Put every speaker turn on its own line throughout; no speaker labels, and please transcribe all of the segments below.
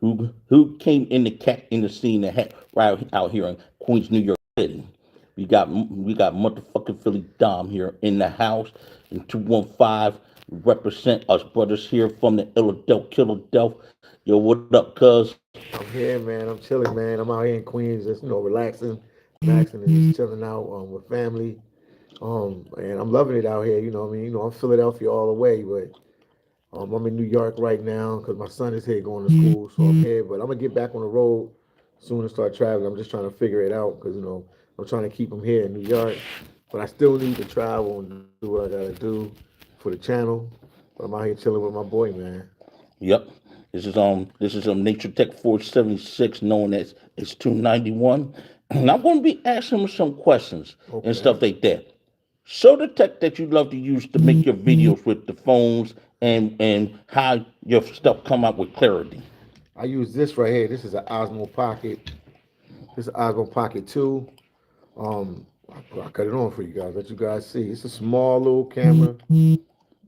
Who came in the cat in the scene that right out here in Queens, New York City. We got motherfucking Philly Dom here in the house in 215. Represent us brothers here from the Philadelphia. Yo, what up, cuz?
I'm here, man. I'm chilling, man. I'm out here in Queens, just relaxing, maxing, and just chilling out with family. And I'm loving it out here. What I mean, I'm Philadelphia all the way, but I'm in New York right now because my son is here going to school, so I'm here. But I'm gonna get back on the road soon and start traveling. I'm just trying to figure it out because I'm trying to keep him here in New York, but I still need to travel and do what I gotta do for the channel. But I'm out here chilling with my boy, man.
Yep. This is Nature Tech 476, known as it's 291. And I'm gonna be asking him some questions and
Okay.
stuff like that. Show the tech that you love to use to make your videos with the phones and how your stuff come out with clarity.
I use this right here. This is an Osmo Pocket. This is an Osmo Pocket 2. I cut it on for you guys. Let you guys see. It's a small little camera,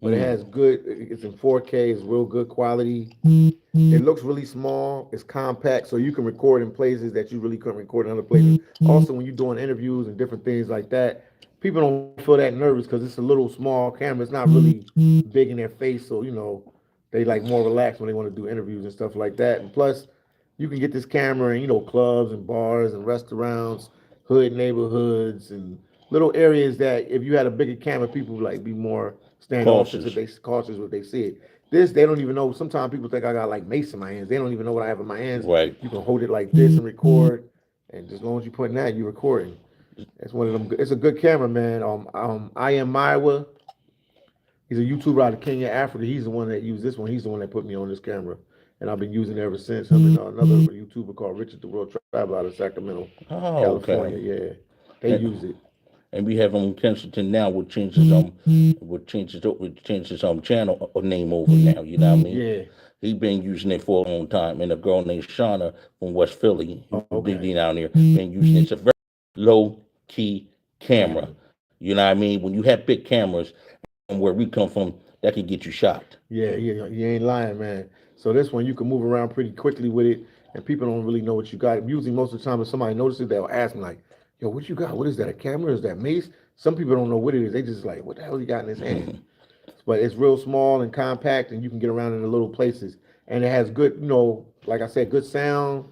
but it has
Mm.
good. It's in 4K. It's real good quality. It looks really small. It's compact, so you can record in places that you really couldn't record in other places. Also, when you're doing interviews and different things like that, people don't feel that nervous because it's a little small camera. It's not really big in their face, so they like more relaxed when they want to do interviews and stuff like that. And plus, you can get this camera in clubs and bars and restaurants, hood neighborhoods, and little areas that if you had a bigger camera, people would like be more standoffish if
Cautious.
they cautious if they see it. This they don't even know. Sometimes people think I got like mace in my hands. They don't even know what I have in my hands.
Right.
You can hold it like this and record, and as long as you putting that, you recording. It's one of them. It's a good camera, man. I am Maiwa. He's a YouTuber out of Kenya, Africa. He's the one that used this one. He's the one that put me on this camera, and I've been using it ever since. Him and another YouTuber called Richard the World Traveler out of Sacramento,
Oh,
California.
okay.
Yeah, they use
And,
it.
and we have Kensington now, which changes channel name over now. You know what I mean?
Yeah.
He been using it for a long time, and a girl named Shauna from West Philly, who be
Okay.
down there, been using it. It's a very low key camera.
Camera.
You know what I mean? When you have big cameras, and where we come from, that can get you shot.
Yeah, you ain't lying, man. So this one you can move around pretty quickly with it, and people don't really know what you got. Usually, most of the time, if somebody notices, they'll ask me like, "Yo, what you got? What is that? A camera? Is that mace?" Some people don't know what it is. They just like, "What the hell he got in his hand?" But it's real small and compact, and you can get around in the little places. And it has good, like I said, good sound.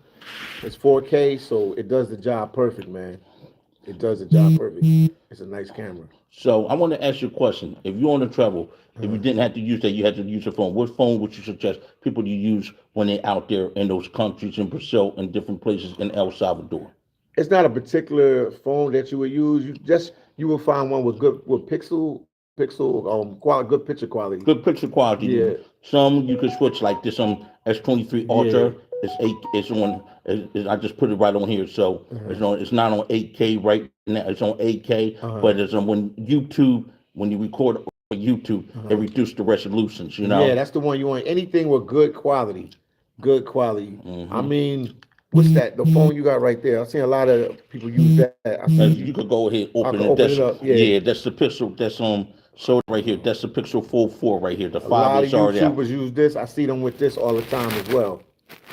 It's 4K, so it does the job perfect, man. It does the job perfect. It's a nice camera.
So I want to ask you a question. If you're on the travel, if you
Uh,
didn't have to use that, you had to use your phone. What phone would you suggest people to use when they're out there in those countries in Brazil and different places in El Salvador?
it's not a particular phone that you would use. You will find one with good picture quality.
Good picture
Yeah,
quality. Some you could switch like this S23
yeah.
Ultra. It's eight. It's on. I just put it right on here, so
Uh-huh.
it's on. It's not on 8K right now. It's on 8K, but
Uh-huh.
it's on when you record for YouTube, it
Uh-huh.
reduces the resolutions. You
Yeah,
know.
that's the one you want. Anything with good quality. Good quality. I
Hmm.
mean, what's that? The phone you got right there. I've seen a lot of people use that. I see you.
You could go ahead,
I can
open it.
open it
That's
up. Yeah.
yeah. That's the pixel. That's So right here, that's the Pixel Fold 4 right here. The
A
five
lot of
is already out.
YouTubers use this. I see them with this all the time as well.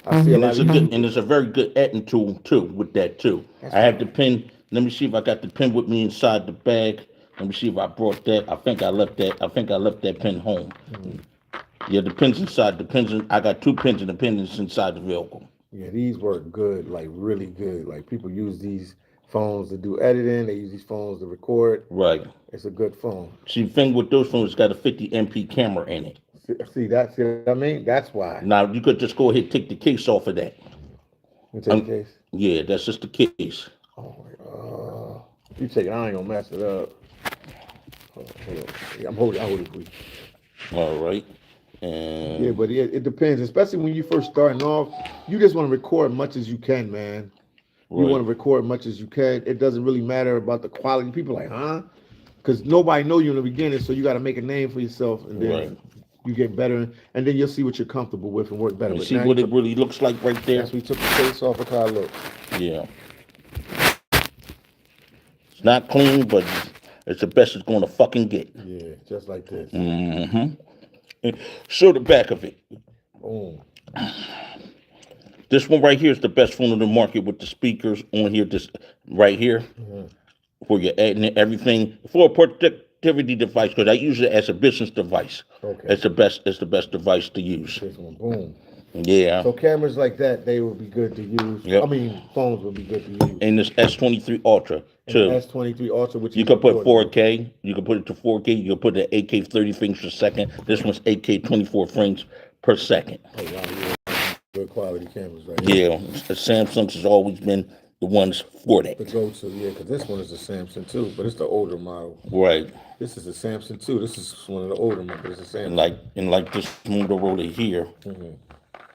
I see a
And
lot
it's
of
a good and
YouTubers.
it's a very good editing tool too with that too.
That's
I have
fine.
the pen. Let me see if I got the pen with me inside the bag. Let me see if I brought that. I think I left that pen home.
Mhm.
Yeah, the pen's inside. I got two pens and the pen is inside the vehicle.
Yeah, these work good, like really good. Like people use these phones to do editing. They use these phones to record.
Right.
It's a good phone.
See, the thing with those phones, it's got a 50 MP camera in it.
See that? See what I mean? That's why.
Now you could just go ahead and take the case off of that.
Let me take the
Um,
case.
yeah, that's just the case.
Oh, you take it. I ain't gonna mess it up. Hold on. Yeah, I hold it for you.
All right.
Yeah,
And
but it depends. Especially when you first starting off, you just want to record much as you can, man. You want
right.
to record much as you can. It doesn't really matter about the quality. People like, huh? Because nobody know you in the beginning, so you got to make a name for yourself, and
Right.
then you get better, and then you'll see what you're comfortable with and work better.
And
But
see
now you
what it
took,
really looks like right there?
that's we took the case off. Look how it looks.
Yeah. It's not clean, but it's the best it's going to fucking get.
Yeah, just like this.
Mm-hmm. Show the back of it.
Boom.
This one right here is the best phone on the market with the speakers on here. This right here, where you're adding everything for a productivity device. Because I use it as a business device.
Okay.
It's the best. It's the best device to use.
This one, boom.
Yeah.
So cameras like that, they would be good to use.
Yep.
I mean, phones would be good to use.
And this S23 Ultra
And
too.
S23 Ultra, which
You
is
can put
important.
4K. You can put it to 4K. You can put it at 8K 30 frames per second. This one's 8K 24 frames per second.
Oh wow, yeah. Good quality cameras right here.
Yeah, Samsung's has always been the ones for that.
The go-to, yeah, because this one is a Samsung too, but it's the older model.
Right.
This is a Samsung too. This is one of the older models. It's a Samsung.
And like this Motorola here
Mm-hmm.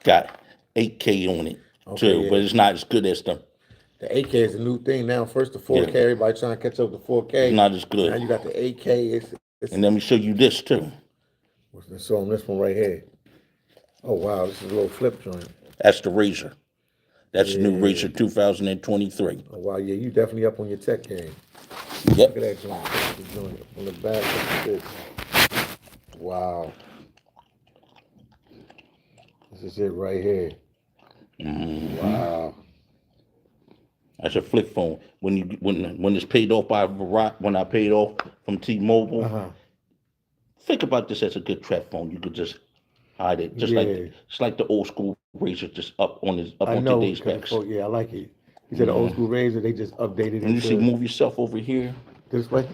got 8K on it too,
yeah.
but it's not as good as the.
The 8K is a new thing now. First the 4K, everybody trying to catch up to 4K.
It's not as good.
Now you got the 8K. It's
And let me show you this too.
Let's show them this one right here. Oh wow, this is a little flip joint.
That's the Razor. That's the new Razor 2023.
Oh wow, yeah, you definitely up on your tech game.
Yep.
Look at that joint. Look at the joint on the back. Look at this. Wow. This is it right here. Wow.
That's a flip phone. When it's paid off by Verizon, when I paid off from T-Mobile, think about this as a good trap phone. You could just hide it, just like it's like the old school Razor, just up on today's specs.
Yeah, I like it. You said the old school Razor, they just updated it.
And you see, move yourself over here.
This way?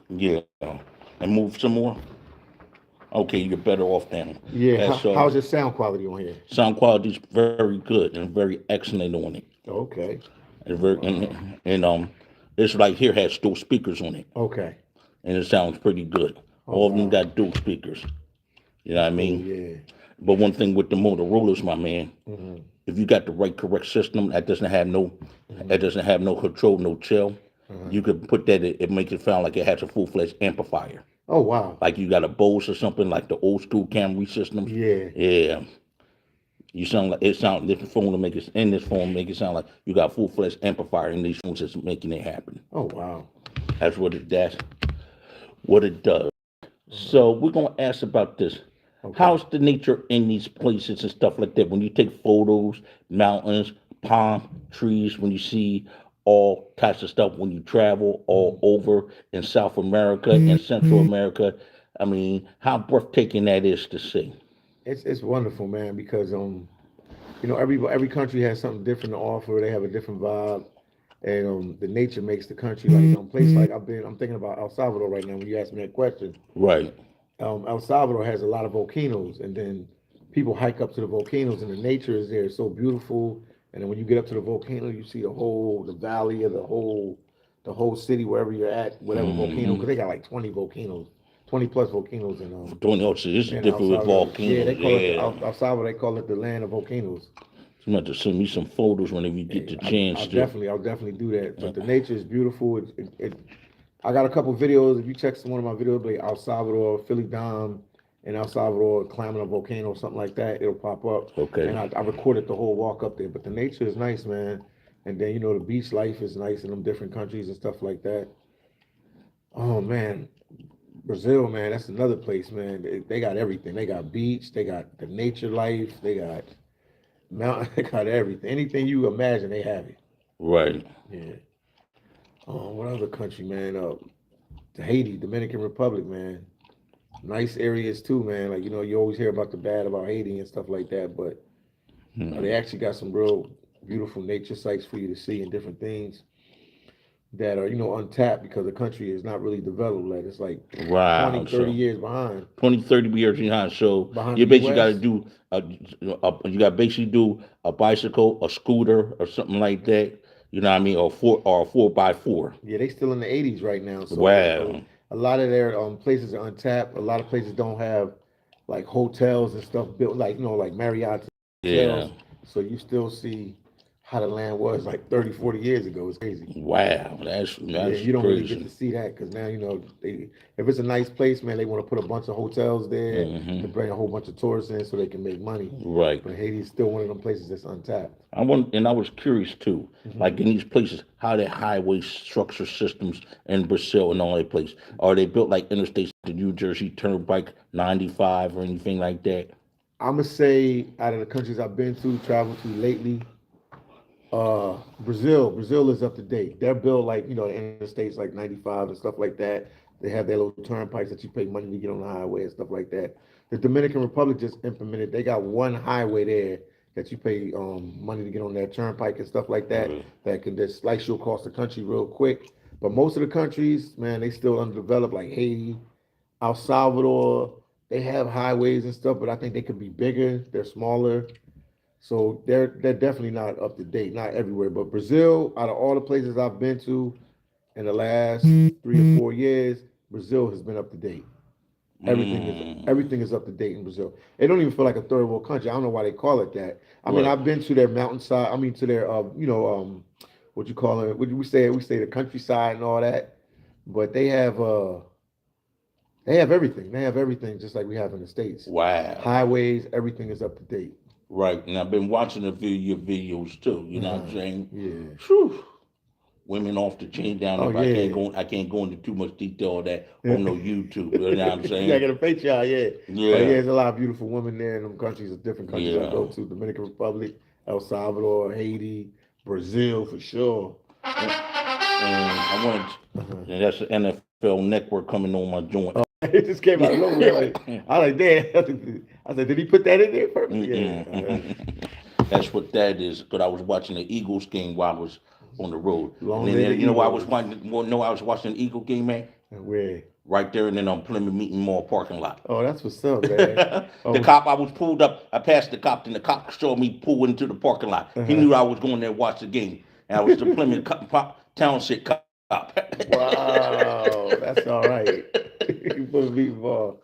Yeah, and move some more. Okay, you're better off now.
Yeah. How's your sound quality on here?
Sound quality is very good and very excellent on it.
Okay.
And this right here has dual speakers on it.
Okay.
And it sounds pretty good. All of them got dual speakers. You know what I mean?
Yeah.
But one thing with the Motorola's, my man, if you got the right correct system that doesn't have no control, no chill, you could put that. It makes it sound like it has a full-fledged amplifier.
Oh wow.
Like you got a Bose or something like the old school Camry systems.
Yeah.
Yeah. You sound like this phone to make it sound like you got full-fledged amplifier in these phones that's making it happen.
Oh wow.
That's what it does. So we're gonna ask about this. Okay. How's the nature in these places and stuff like that? When you take photos, mountains, palm trees, when you see all types of stuff, when you travel all over in South America and Central America, I mean, how breathtaking that is to see.
It's wonderful, man, because every country has something different to offer. They have a different vibe, and the nature makes the country like some place like I'm thinking about El Salvador right now when you ask me that question.
Right.
El Salvador has a lot of volcanoes, and then people hike up to the volcanoes, and the nature is there. It's so beautiful. And then when you get up to the volcano, you see the valley of the whole city, wherever you're at, whatever volcano, because they got like 20 volcanoes, 20 plus volcanoes in
this is different with volcanoes.
Yeah, they call it El Salvador. They call it the land of volcanoes.
You have to send me some photos whenever you get the chance.
I'll definitely do that. But the nature is beautiful. I got a couple videos. If you check one of my videos, like El Salvador, Philly Dom, and El Salvador climbing a volcano or something like that, it'll pop up.
Okay.
And I recorded the whole walk up there. But the nature is nice, man. And then the beach life is nice in them different countries and stuff like that. Oh man, Brazil, man, that's another place, man. They got everything. They got beach. They got the nature life. They got mountain. They got everything. Anything you imagine, they have it.
Right.
Yeah. What other country, man? Haiti, Dominican Republic, man. Nice areas too, man. Like you always hear about the bad about Haiti and stuff like that, but they actually got some real beautiful nature sites for you to see and different things that are untapped because the country is not really developed. Like it's like 20, 30 years behind.
20, 30 years behind. So you basically got to do you got to basically do a bicycle, a scooter, or something like that. You know what I mean, or a 4x4.
Yeah, they still in the 80s right now. So
wow.
A lot of their places are untapped. A lot of places don't have like hotels and stuff built, like like Marriott hotels. Yeah. So you still see how the land was like 30, 40 years ago. It's crazy.
Wow, that's
you don't really get to see that because now if it's a nice place, man, they want to put a bunch of hotels there to bring a whole bunch of tourists in so they can make money.
Right.
But Haiti's still one of them places that's untapped.
I was curious too, like in these places, how their highway structure systems in Brazil and all that place, are they built like interstates, the New Jersey Turnpike 95 or anything like that?
I'm gonna say out of the countries I've been to, traveled to lately, Brazil is up to date. They're built like the interstates like 95 and stuff like that. They have their little turnpikes that you pay money to get on the highway and stuff like that. The Dominican Republic just implemented. They got one highway there that you pay money to get on that turnpike and stuff like that.
Mhm.
That can just slice you across the country real quick. But most of the countries, man, they still underdeveloped, like Haiti, El Salvador. They have highways and stuff, but I think they could be bigger. They're smaller. So they're definitely not up to date, not everywhere. But Brazil, out of all the places I've been to in the last 3 or 4 years, Brazil has been up to date. Everything is up to date in Brazil. It don't even feel like a third world country. I don't know why they call it that. I mean,
Right.
I've been to their mountainside. I mean, to their what you call it? What do we say? We say the countryside and all that. But they have everything. They have everything just like we have in the States.
Wow.
Highways, everything is up to date.
Right. And I've been watching your videos too. You know what I'm
Uh,
saying?
yeah.
Whew. Women off the chain down there.
Oh
But
yeah.
I can't go into too much detail of that on no YouTube. You know what I'm
You gotta
saying?
get a Patreon, yeah. But yeah,
Yeah.
there's a lot of beautiful women there in them countries, the different countries I
Yeah.
go to, Dominican Republic, El Salvador, Haiti, Brazil for sure.
And I wanted
Uh-huh.
and that's the NFL network coming on my joint.
It just came out of nowhere. Like, I was like, damn. I said, did he put that in there first? Yeah.
That's what that is. Because I was watching the Eagles game while I was on the road.
Long
And
live
then
the
you know why I was
Eagles.
watching I was watching the Eagle game, man?
Where?
Right there and then on Plymouth Meeting Mall parking lot.
Oh, that's what's up, man.
The
Oh,
cop, I was pulled up. I passed the cop, and the cop saw me pull into the parking lot. He
uh-huh.
knew I was going there to watch the game. And I was the Plymouth Township cop.
Wow, that's all right. You put a meatball.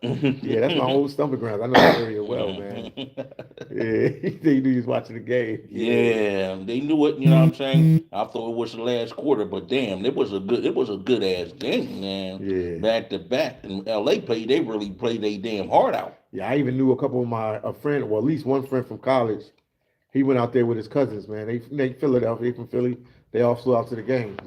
Yeah, that's my old stomping grounds. I know that area well, man. Yeah, he knew he was watching the game.
Yeah, they knew it. You know what I'm saying? I thought it was the last quarter, but damn, it was a good ass game, man.
Yeah.
Back to back, and LA played. They really played they damn heart out.
Yeah, I even knew a couple of a friend, well, at least one friend from college. He went out there with his cousins, man. They Philadelphia, they from Philly. They all flew out to the game.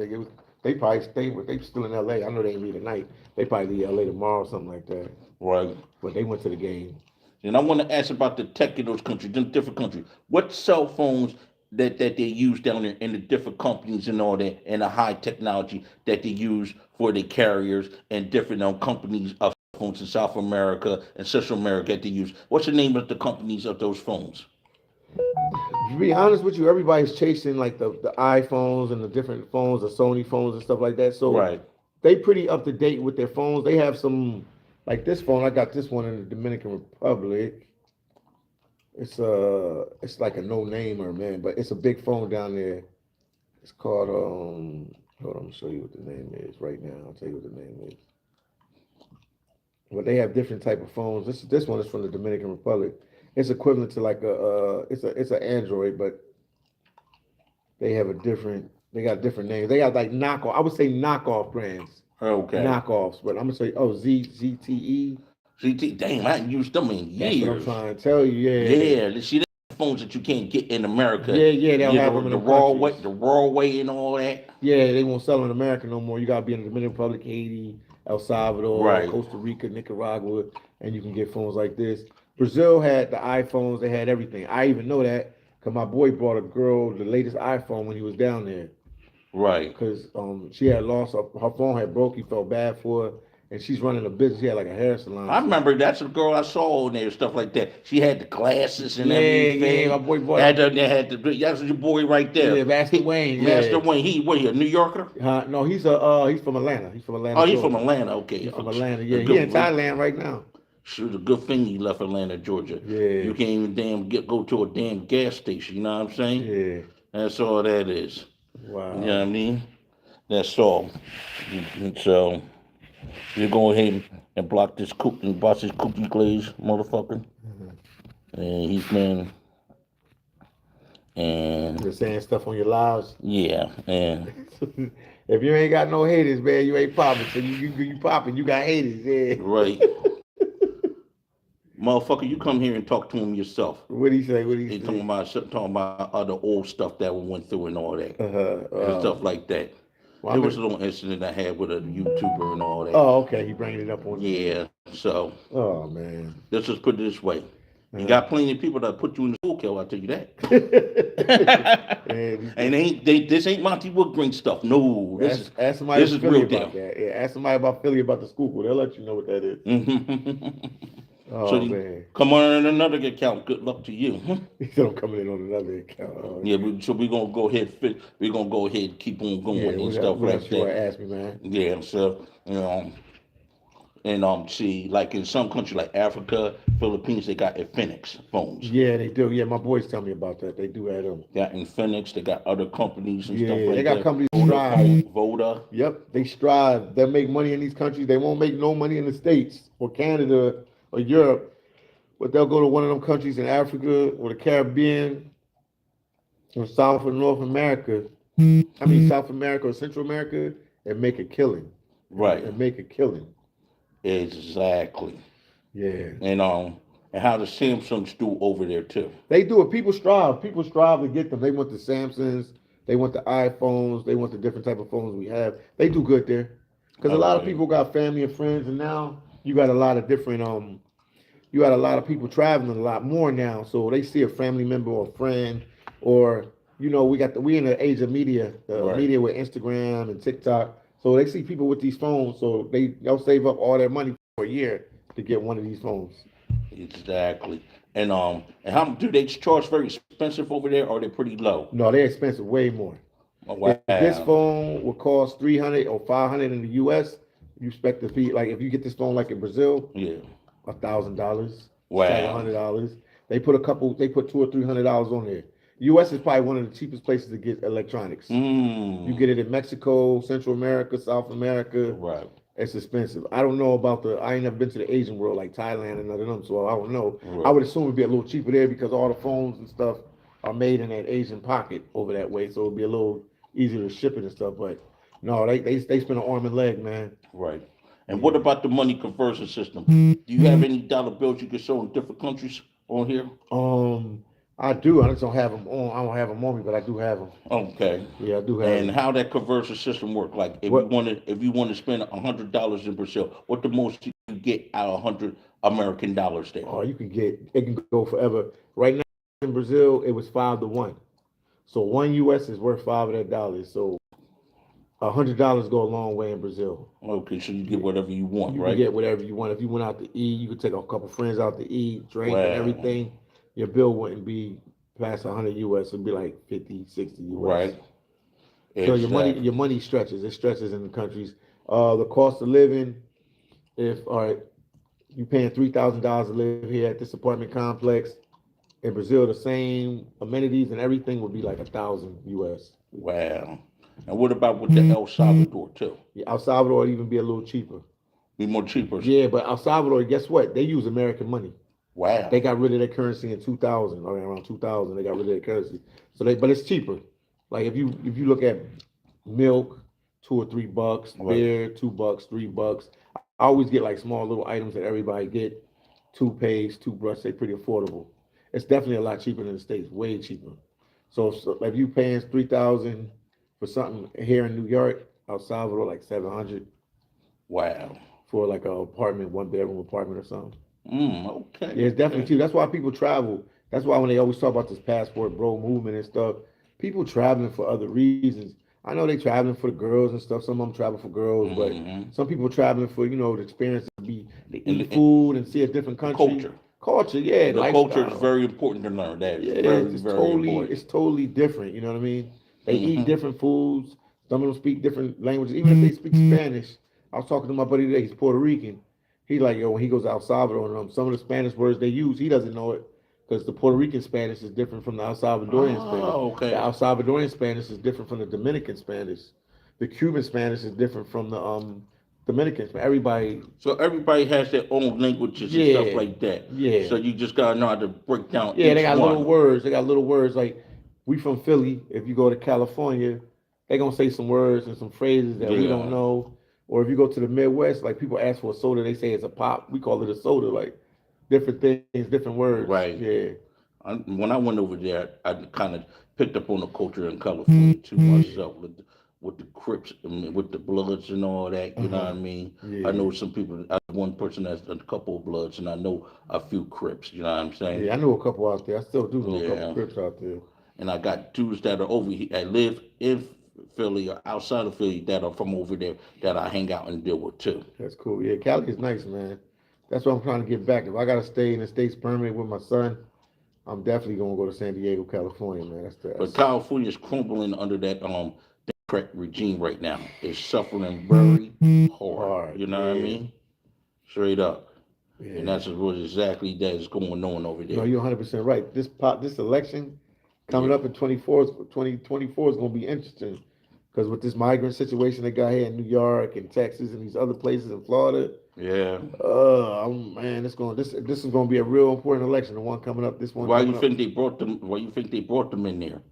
They probably stayed with. They still in LA. I know they ain't leave tonight. They probably leave LA tomorrow, or something like that.
Right.
But they went to the game.
And I want to ask about the tech in those countries, in different countries. What cell phones that they use down there in the different companies and all that, and the high technology that they use for the carriers and different companies of phones in South America and Central America that they use. What's the name of the companies of those phones?
To be honest with you, everybody's chasing like the iPhones and the different phones, the Sony phones and stuff like that. So
Right.
they pretty up to date with their phones. They have some like this phone. I got this one in the Dominican Republic. It's like a no namer, man, but it's a big phone down there. It's called hold on, I'll show you what the name is right now. I'll tell you what the name is. But they have different type of phones. This one is from the Dominican Republic. It's equivalent to like it's an Android, but they have they got different names. They got like knockoff. I would say knockoff brands.
Okay.
Knockoffs, but I'm gonna say ZTE.
CT, damn, I ain't used them in
That's what I'm
years.
trying to tell you. Yeah.
Yeah, see, that's phones that you can't get in America.
Yeah, they don't
You
have
know,
them in
the
the
raw way,
countries.
the raw way, and all that.
Yeah, they won't sell them in America no more. You gotta be in the Dominican Republic, Haiti, El Salvador,
Right.
Costa Rica, Nicaragua, and you can get phones like this. Brazil had the iPhones, they had everything. I even know that because my boy brought a girl the latest iPhone when he was down there.
Right.
Because she had lost her phone had broke, he felt bad for her, and she's running a business. She had like a hair salon.
I remember that's the girl I saw on there, stuff like that. She had the glasses and
Yeah,
everything.
my boy bought
They had the, that's your boy right there.
Yeah, Master Wayne.
Master
Yeah.
Wayne. He a New Yorker?
No, he's from Atlanta. He's from Atlanta.
Oh, he's from
Georgia.
Atlanta. Okay.
He's from Atlanta. Yeah,
A
he
good-
in Thailand right now.
Shoot, a good thing he left Atlanta, Georgia.
Yeah.
You can't even go to a damn gas station. You know what I'm saying?
Yeah.
That's all that is.
Wow.
You know what I mean? That's all. And so you go ahead and block this cookie glaze, motherfucker. And he's been, and
You're saying stuff on your lives.
yeah, and
If you ain't got no haters, man, you ain't popping. So you popping, you got haters. Yeah.
right, motherfucker, you come here and talk to him yourself.
What he say? What
He
he
talking about other old stuff that we went through and all that
Uh-huh.
and stuff like that.
Well,
There was a little incident I had with a YouTuber and all that.
Oh, okay. He bringing it up on.
Yeah, so
Oh man.
let's just put it this way. You got plenty of people that put you in the school kill, I'll tell you that.
And
And this ain't Monty Woodring stuff. No,
ask somebody
this
in
is
Philly
real
about
deal.
that. Yeah, ask somebody about Philly about the Schuylkill. They'll let you know what that is.
So
Oh
you
man,
come on another account. Good luck to you.
he said I'm coming in on another account. Oh,
Yeah, so we're gonna go ahead. We're gonna go ahead and keep on going
yeah,
and stuff
what else
like
you want
that.
to ask me, man?
Yeah, so and see, like in some countries like Africa, Philippines, they got Infinix phones.
Yeah, they do. Yeah, my boys tell me about that. They do have them.
They got Infinix. They got other companies and stuff
Yeah, they
like
got
that.
companies
Vodafone,
strive.
Voda.
Yep, they strive. They make money in these countries. They won't make no money in the States or Canada or Europe, but they'll go to one of them countries in Africa or the Caribbean or South or North America. I mean South America or Central America and make a killing.
Right.
And make a killing.
Exactly.
Yeah.
And how the Samsungs do over there too.
They do it. People strive. People strive to get them. They want the Samsungs. They want the iPhones. They want the different type of phones we have. They do good there. Because a lot of
Okay.
people got family and friends, and now you got a lot of different you got a lot of people traveling a lot more now. So they see a family member or a friend, or we in the age of media,
Right.
media with Instagram and TikTok. So they see people with these phones, so they'll save up all their money for a year to get one of these phones.
Exactly. And how do they charge very expensive over there, or are they pretty low?
No, they're expensive, way more.
Oh,
If this
wow.
phone would cost 300 or 500 in the US, you expect to be like if you get this phone like in Brazil,
Yeah.
$1,000,
Wow.
$700. They put $200 or $300 on there. US is probably one of the cheapest places to get electronics. You get it in Mexico, Central America, South America.
Right.
It's expensive. I don't know about I ain't never been to the Asian world like Thailand and none of them, so I don't know.
Right.
I would assume it'd be a little cheaper there because all the phones and stuff are made in that Asian pocket over that way, so it'd be a little easier to ship it and stuff. But no, they spend an arm and leg, man.
Right. And what about the money conversion system? Do you have any dollar bills you can show in different countries on here?
I do. I just don't have them on. I don't have them on me, but I do have them.
Okay.
Yeah, I do have
And
them.
how that conversion system work? Like if
What?
you want to spend $100 in Brazil, what the most you get out of 100 American dollars there?
Oh, it can go forever. Right now in Brazil, it was 5 to 1. So one US is worth $5 of that. So $100 go a long way in Brazil.
Okay, so you get whatever you want,
You
right?
can get whatever you want. If you went out to eat, you could take a couple friends out to eat, drink, and
Wow.
everything. Your bill wouldn't be past 100 US. It'd be like 50, 60 US.
Right.
So
Exactly.
your money stretches. It stretches in the countries. The cost of living, if all right, you paying $3,000 to live here at this apartment complex. In Brazil, the same amenities and everything would be like 1,000 US.
Wow. And what about with the El Salvador too?
Yeah, El Salvador would even be a little cheaper.
Be more cheaper.
Yeah, but El Salvador, guess what? They use American money.
Wow.
They got rid of their currency in 2000, or around 2000. They got rid of their currency, but it's cheaper. Like if you look at milk, $2 or $3,
Right.
beer, $2, $3. I always get like small little items that everybody get, toothpaste, toothbrush. They pretty affordable. It's definitely a lot cheaper than the States, way cheaper. So if you paying 3,000 for something here in New York, El Salvador like 700
Wow.
for like a apartment, 1 bedroom apartment or something.
Okay.
Yeah, it's definitely cheap. That's why people travel. That's why when they always talk about this passport bro movement and stuff, people traveling for other reasons. I know they traveling for the girls and stuff. Some of them travel for girls, but some people traveling for the experience to
And
eat food and see a different country.
culture.
Yeah,
The culture is
lifestyle.
very important to learn. That is
Yeah,
very,
it's
very
totally
important.
it's totally different. You know what I mean? They eat
Mhm.
different foods. Some of them speak different languages. Even if they speak Spanish. I was talking to my buddy today. He's Puerto Rican. He like when he goes to El Salvador and some of the Spanish words they use, he doesn't know it because the Puerto Rican Spanish is different from the El Salvadorian Spanish.
Oh, okay.
The El Salvadorian Spanish is different from the Dominican Spanish. The Cuban Spanish is different from the Dominican Spanish. Everybody,
So everybody has their own languages and
yeah,
stuff like that.
yeah.
So you just gotta know how to break down
Yeah,
each
they got
one.
little words. They got little words like we from Philly. If you go to California, they gonna say some words and some phrases that we don't
Yeah.
know. Or if you go to the Midwest, like people ask for a soda, they say it's a pop. We call it a soda. Like different things, different words.
Right.
Yeah.
When I went over there, I kind of picked up on the culture in California too myself with the Crips and with the Bloods and all that. You know what I mean?
Yeah.
I know some people. I one person that's a couple of Bloods, and I know a few Crips. You know what I'm saying?
Yeah, I know a couple out there. I still do know a couple
Yeah.
Crips out there.
And I got dudes that are over here that live in Philly or outside of Philly that are from over there that I hang out and deal with too.
That's cool. Yeah, Cali is nice, man. That's what I'm trying to get back. If I gotta stay in the States permanent with my son, I'm definitely gonna go to San Diego, California, man.
But California is crumbling under that Democrat regime right now. It's suffering very hard.
hard.
You know what I
Yeah,
mean? Straight up. And
yeah.
that's what exactly that is going on over
No,
there.
you're 100% right. This election coming
Yeah.
up in 2024 is gonna be interesting because with this migrant situation they got here in New York and Texas and these other places in Florida.
Yeah.
Man, this is gonna be a real important election. The one coming up, this one
Why you
coming up,
think they brought them? Why you think they brought them in there?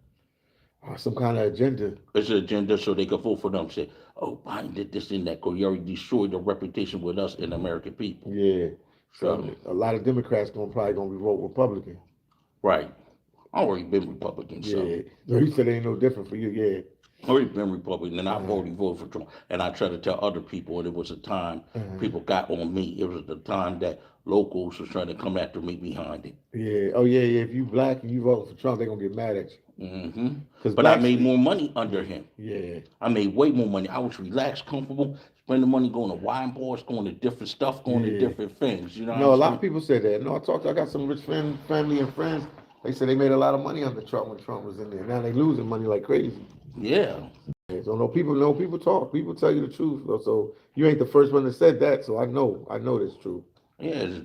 some kind of agenda.
It's an agenda so they could vote for them. Say, oh, Biden did this and that. Cause you already destroyed the reputation with us and American people.
Yeah. So
So,
a lot of Democrats probably gonna vote Republican.
right. I already been Republican, so
Yeah. So you said it ain't no different for you. Yeah.
I already been Republican, and I've already voted for Trump. And I try to tell other people, and it was a time people got on me. It was the time that locals was trying to come after me behind it.
Yeah. Oh yeah, yeah. If you black and you vote for Trump, they're gonna get mad at you.
hmm
Because
But I made more money under him.
Yeah.
I made way more money. I was relaxed, comfortable, spending money going to wine bars, going to different stuff, going to
Yeah.
different things. You know
No,
what
a
I'm
lot
saying?
of people said that. No, I got some rich family and friends. They said they made a lot of money under Trump when Trump was in there. Now they losing money like crazy.
Yeah.
Yeah, so no people talk. People tell you the truth. Though. So you ain't the first one that said that. So I know that's true.
Yeah, it's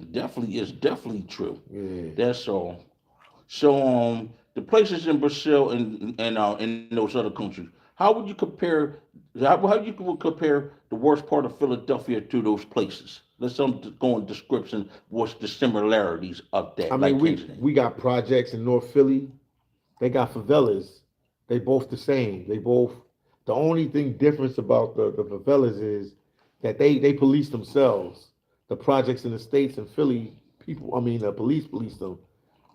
definitely true.
Yeah.
That's all. So the places in Brazil and in those other countries, how would you compare how you would compare the worst part of Philadelphia to those places? Let's go in description. What's the similarities of that?
I
Like
mean, we
Kensington?
we got projects in North Philly. They got favelas. They both the same. They both. The only thing difference about the favelas is that they police themselves. The projects in the states and Philly, the police police them.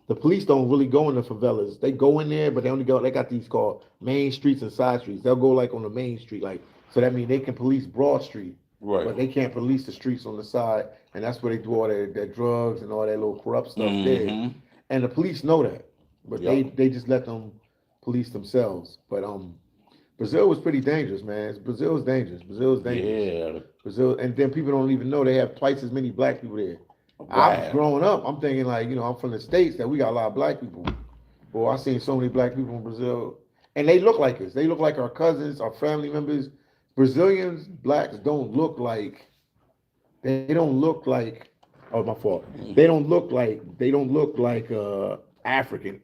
The police don't really go in the favelas. They go in there, but they only go. They got these called main streets and side streets. They'll go like on the main street, like so. That means they can police Broad Street, but
Right.
they can't police the streets on the side, and that's where they do all their drugs and all that little corrupt stuff there.
hmm
And the police know that, but
Yep.
they just let them police themselves. But Brazil was pretty dangerous, man. Brazil is dangerous. Brazil is dangerous.
Yeah.
Brazil, and then people don't even know they have twice as many black people there. I've
Wow.
grown up. I'm thinking like, I'm from the States that we got a lot of black people. Boy, I seen so many black people in Brazil, and they look like us. They look like our cousins, our family members. Brazilians, blacks they don't look like. Oh, my fault. They don't look like African.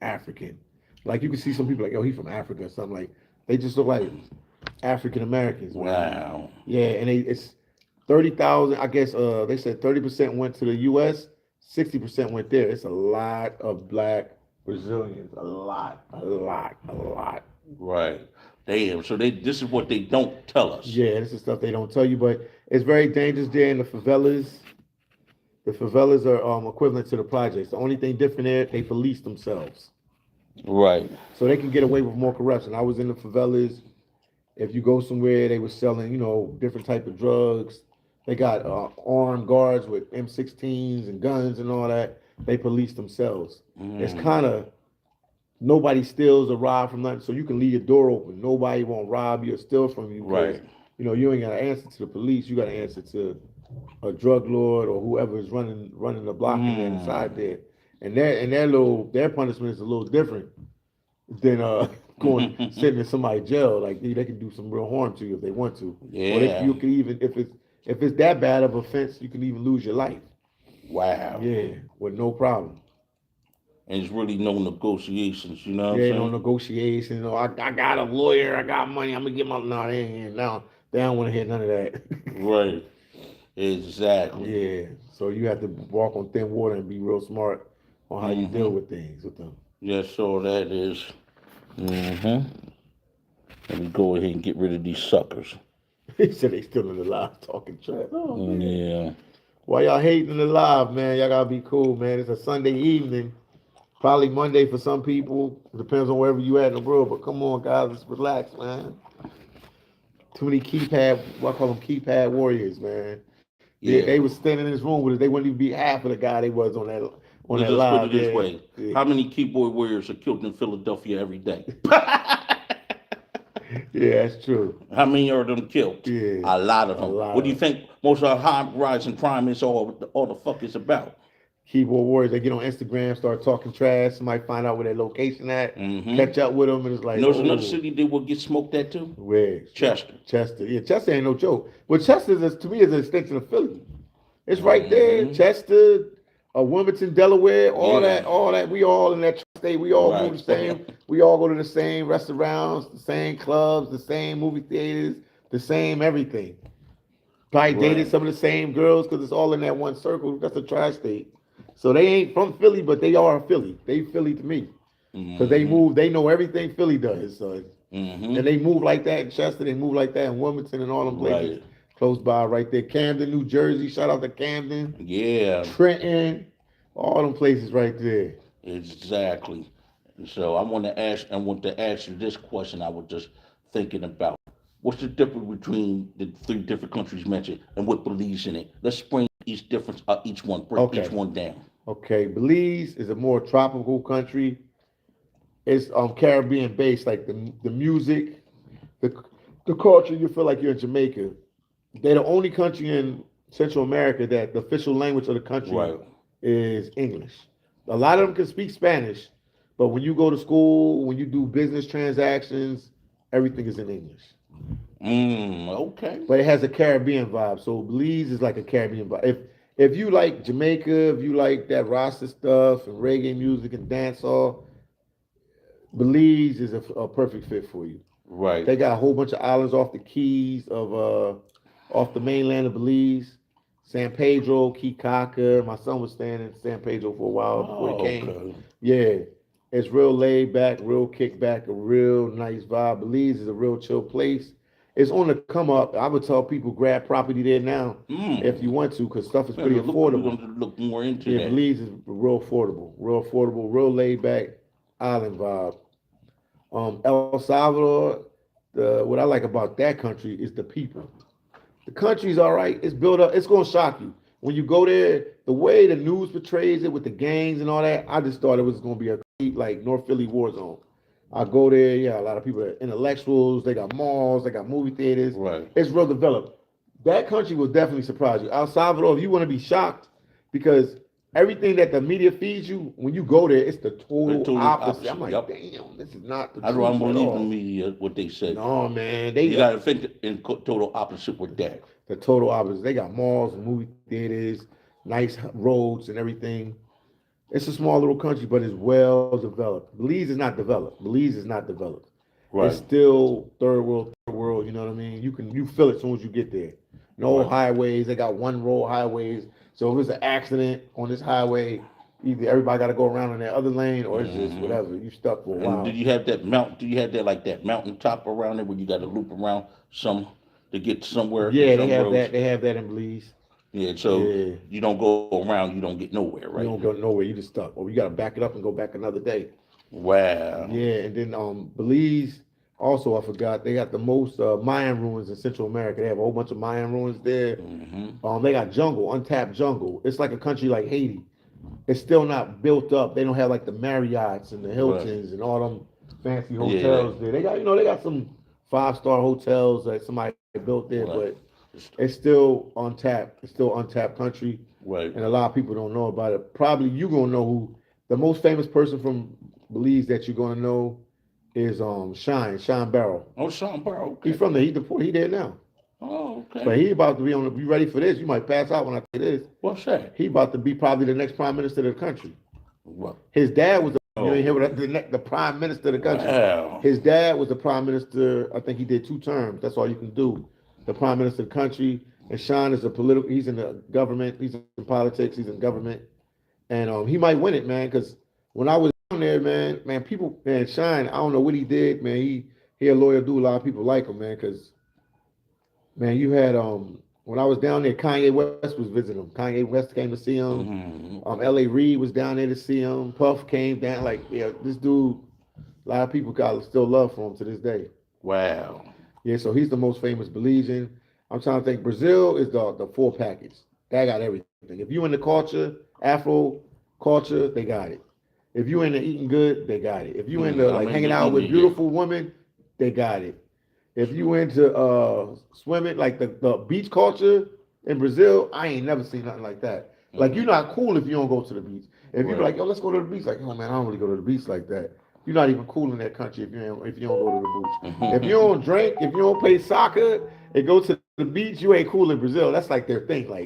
Like you can see some people like, oh, he's from Africa or something like. They just look like African Americans.
Wow.
Yeah, and it's 30,000. I guess they said 30% went to the U.S., 60% went there. It's a lot of black Brazilians. A lot.
Right. Damn. So this is what they don't tell us.
Yeah, this is stuff they don't tell you, but it's very dangerous there in the favelas. The favelas are equivalent to the projects. The only thing different there, they police themselves.
Right.
So they can get away with more corruption. I was in the favelas. If you go somewhere, they were selling, different type of drugs. They got armed guards with M16s and guns and all that. They police themselves. It's kind of nobody steals or rob from nothing, so you can leave your door open. Nobody won't rob you or steal from you.
Right.
You ain't got to answer to the police. You got to answer to a drug lord or whoever is running the block in there inside there. And their punishment is a little different than going sitting in somebody's jail. Like they can do some real harm to you if they want to.
Yeah.
Or you can even if it's that bad of offense, you can even lose your life.
Wow.
Yeah, with no problem.
And it's really no negotiations, you know what
Yeah,
I'm
no
saying?
negotiation. I got a lawyer. I got money. I'm gonna get my no. They don't want to hear none of that.
Right. Exactly.
Yeah. So you have to walk on thin water and be real smart on how you deal with things with them.
Yes, so that is. Let me go ahead and get rid of these suckers.
He said they still in the live talking trash. Oh, man.
Yeah.
Why y'all hating the live, man? Y'all gotta be cool, man. It's a Sunday evening. Probably Monday for some people. It depends on wherever you at in the world. But come on, guys, let's relax, man. Too many I call them keypad warriors, man. Yeah,
Yeah.
they was standing in this room with us. They wouldn't even be half of the guy they was on
Let's
that
just put it
live.
this
Yeah,
way:
yeah,
how many keyboard warriors are killed in Philadelphia every day?
yeah, that's true.
How many are them killed?
Yeah,
A lot of
a
them.
lot
What do you
of
think most of the high rising crime is all the fuck is about?
keyboard warriors. They get on Instagram, start talking trash. Somebody find out where their location at,
Mm-hmm.
catch up with them, and it's
You
like,
know, there's another
oh,
city that will get smoked at too.
where?
Chester.
Chester. Yeah, Chester ain't no joke. But Chester is to me is an extension of Philly. It's right there.
Mm-hmm.
Chester, Wilmington, Delaware, all
Yeah.
that, all that. We all in that state. We all move
Right.
the same. We all go to the same restaurants, the same clubs, the same movie theaters, the same everything. Probably dated
Right.
some of the same girls because it's all in that one circle. That's a tri-state. So they ain't from Philly, but they are Philly. They Philly to me because they
Mm-hmm.
move. They know everything Philly does. So and
Mm-hmm.
they move like that in Chester. They move like that in Wilmington and all them places
Right.
close by right there. Camden, New Jersey. Shout out to Camden,
Yeah.
Trenton, all them places right there.
Exactly. And so I want to ask you this question I was just thinking about. What's the difference between the three different countries mentioned and what believes in it? Let's bring each difference, each one, break each
Okay.
one down.
Okay. Belize is a more tropical country. It's Caribbean based, like the music, the the culture. You feel like you're in Jamaica. They're the only country in Central America that the official language of the country
Right.
is English. A lot of them can speak Spanish, but when you go to school, when you do business transactions, everything is in English.
Okay.
But it has a Caribbean vibe. So Belize is like a Caribbean vibe. If you like Jamaica, if you like that Rasta stuff and reggae music and dancehall, Belize is a perfect fit for you.
Right.
They got a whole bunch of islands off the keys of off the mainland of Belize. San Pedro, Kikaka. My son was staying in San Pedro for a while before he
Oh,
came.
okay.
Yeah. It's real laid back, real kick back, a real nice vibe. Belize is a real chill place. It's on the come up. I would tell people grab property there now if you
Mm.
want to, because stuff is
We're
pretty
going
affordable.
to look more into
Yeah,
that.
Belize is real affordable, real laid back island vibe. El Salvador, what I like about that country is the people. The country's all right. It's built up. It's gonna shock you when you go there. The way the news portrays it with the gangs and all that, I just thought it was gonna be a complete, like North Philly war zone. I go there, yeah, a lot of people are intellectuals. They got malls, they got movie theaters.
Right.
It's real developed. That country will definitely surprise you. El Salvador, if you want to be shocked, because everything that the media feeds you, when you go there, it's the
The
total
total
opposite. I'm
opposite.
like,
Yep.
damn, this is not the
I don't
truth at
believe the
all.
media what they say.
No, man,
You got to think in total opposite with that.
the total opposite. They got malls and movie theaters, nice roads and everything. It's a small little country, but it's well developed. Belize is not developed. Belize is not developed. It's
Right.
still third world. You know what I mean? You feel it as soon as you get there. No
Right.
highways. They got one road highways. So if there's an accident on this highway, either everybody got to go around in that other lane, or it's just
Hmm.
whatever. You stuck for a
And do
while.
you have that mount? Do you have that like that mountain top around there where you got to loop around some to get somewhere in
Yeah, they
some
have
roads?
that. They have that in Belize.
Yeah. So
Yeah.
you don't go around, you don't get nowhere,
You
right?
don't go nowhere. You just stuck, or you got to back it up and go back another day.
Wow.
Yeah, and then Belize also I forgot they got the most Mayan ruins in Central America. They have a whole bunch of Mayan ruins there.
Hmm.
They got jungle, untapped jungle. It's like a country like Haiti. It's still not built up. They don't have like the Marriotts and the
Right.
Hiltons and all them fancy
Yeah.
hotels there. They got some 5-star hotels that somebody built there,
Right.
but it's still untapped. It's still untapped country,
Right.
and a lot of people don't know about it. Probably you gonna know who the most famous person from Belize that you're gonna know is Sean Barrow.
Oh, Sean Pearl.
He
Okay.
from there. He deported. He there now,
Oh,
but
okay.
he about to be on. You ready for this? You might pass out when I say this.
What's that?
He about to be probably the next prime minister of the country.
What?
His dad was you ain't hear
Oh,
what the prime minister of the country.
wow.
His dad was the prime minister. I think he did 2 terms. That's all you can do. The prime minister of the country. And Sean is a political. He's in the government. He's in politics. He's in government, and he might win it, man. Because when I was down there, man, people, man, Sean. I don't know what he did, man. He a loyal dude. A lot of people like him, man. Because man, you had when I was down there, Kanye West was visiting him. Kanye West came to see him.
Hmm.
L.A. Reid was down there to see him. Puff came down. Like, yeah, this dude. A lot of people got still love for him to this day.
Wow.
Yeah, so he's the most famous Belizean. I'm trying to think. Brazil is the full package. That got everything. If you in the culture, Afro culture, they got it. If you into eating good, they got it. If you into
I'm
like
into
hanging out
eating
with
it, yeah.
beautiful women, they got it. If you into swimming, like the beach culture in Brazil, I ain't never seen nothing like that. Like you're not cool if you don't go to the beach. If you be
Right.
like, yo, let's go to the beach, like, oh man, I don't really go to the beach like that. You're not even cool in that country if you don't go to the beach. If you don't drink, if you don't play soccer and go to the beach, you ain't cool in Brazil. That's like their thing. Like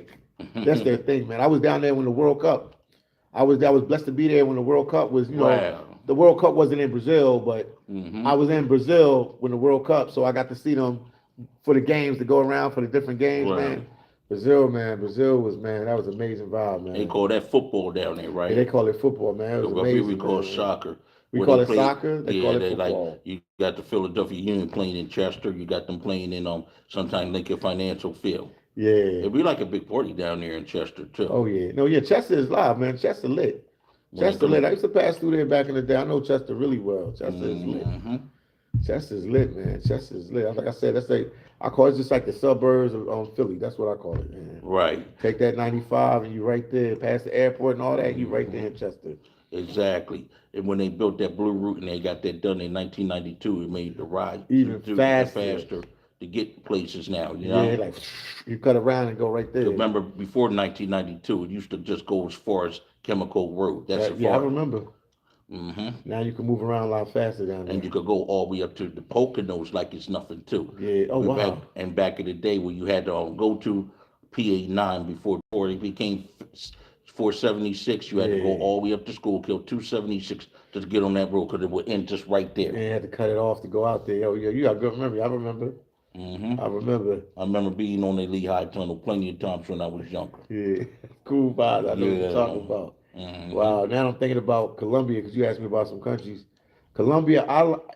that's their thing, man. I was down there when the World Cup. I was blessed to be there when the World Cup was,
Wow.
the World Cup wasn't in Brazil, but
Hmm.
I was in Brazil when the World Cup, so I got to see them for the games to go around for the different games,
Wow.
man. Brazil, man, Brazil was man, that was an amazing vibe,
They
man.
call that football down there,
Yeah,
right?
they call it football, man. It was
Up here we
amazing,
call
man.
soccer.
We
Where they
call it
play,
soccer, they call
yeah,
it
they like
football.
you got the Philadelphia Union playing in Chester. You got them playing in sometimes Lincoln Financial Field.
Yeah.
It'd be like a big party down there in Chester too.
Oh yeah. No, yeah, Chester is live, man. Chester lit.
When they
Chester lit.
come,
I used to pass through there back in the day. I know Chester really well. Chester is lit.
hmm
Chester's lit, man. Chester's lit. Like I said, that's like I call it just like the suburbs of Philly. That's what I call it, man.
right,
Take that 95 and you right there, past the airport and all that. You right there in Chester.
exactly. And when they built that Blue Route and they got that done in 1992, it made the ride
Even faster.
faster to get places now. You
Yeah,
know.
like you cut around and go right
'Cause
there.
remember, before 1992, it used to just go as far as Chemical Road. That's the
Yeah, I
far.
remember.
Hmm.
Now you can move around a lot faster down
And
there.
you could go all the way up to the Poconos like it's nothing too.
Yeah. Oh
But
wow.
back in the day when you had to go to PA9 before it became 476, you had to go
Yeah.
all the way up to school, kill 276 just to get on that road because it would end just right there.
And had to cut it off to go out there. Oh yeah, you got good memory. I remember.
Hmm.
I remember.
I remember being on the Lehigh Tunnel plenty of times when I was younger.
Yeah. Cool vibes. I know what you're
Yeah.
talking about.
Hmm.
Wow. Now I'm thinking about Colombia because you asked me about some countries. Colombia,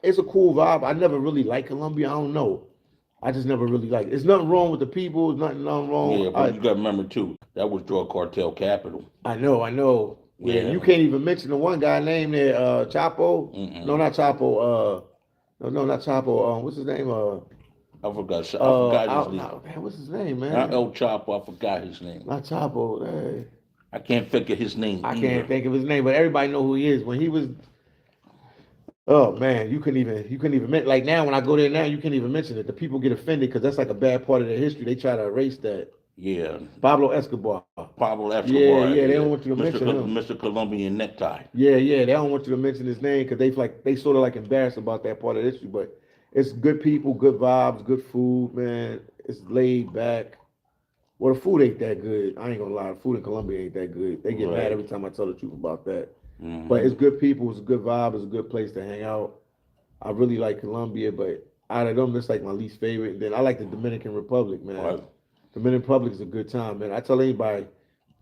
it's a cool vibe. I never really liked Colombia. I don't know. I just never really liked it. There's nothing wrong with the people. There's nothing wrong.
Yeah, but you got to remember too, that was drug cartel capital.
I know. Yeah,
Yeah.
you can't even mention the one guy named there, Chapo. No,
Mm-mm.
not Chapo. No, not Chapo. What's his name?
I forgot his name.
Man, what's his name,
Not
man?
El Chapo. I forgot his name.
Not Chapo.
I can't think of his name
I
either.
can't think of his name, but everybody know who he is. When he was, oh man, you couldn't even like now when I go there now, you can't even mention it. The people get offended because that's like a bad part of their history. They try to erase that.
Yeah,
Pablo Escobar.
Pablo
Yeah,
Escobar.
yeah, they
Yeah,
don't want you to mention him.
Mr. Colombian necktie.
Yeah, yeah, they don't want you to mention his name because they sort of like embarrassed about that part of the history. But it's good people, good vibes, good food, man. It's laid back. Well, the food ain't that good. I ain't gonna lie, the food in Colombia ain't that good. They get mad
Right.
every time I tell the truth about that. But
Hmm.
it's good people, it's a good vibe, it's a good place to hang out. I really like Colombia, but out of them, that's like my least favorite. Then I like the Dominican Republic, man.
Right.
Dominican Republic is a good time, man. I tell anybody,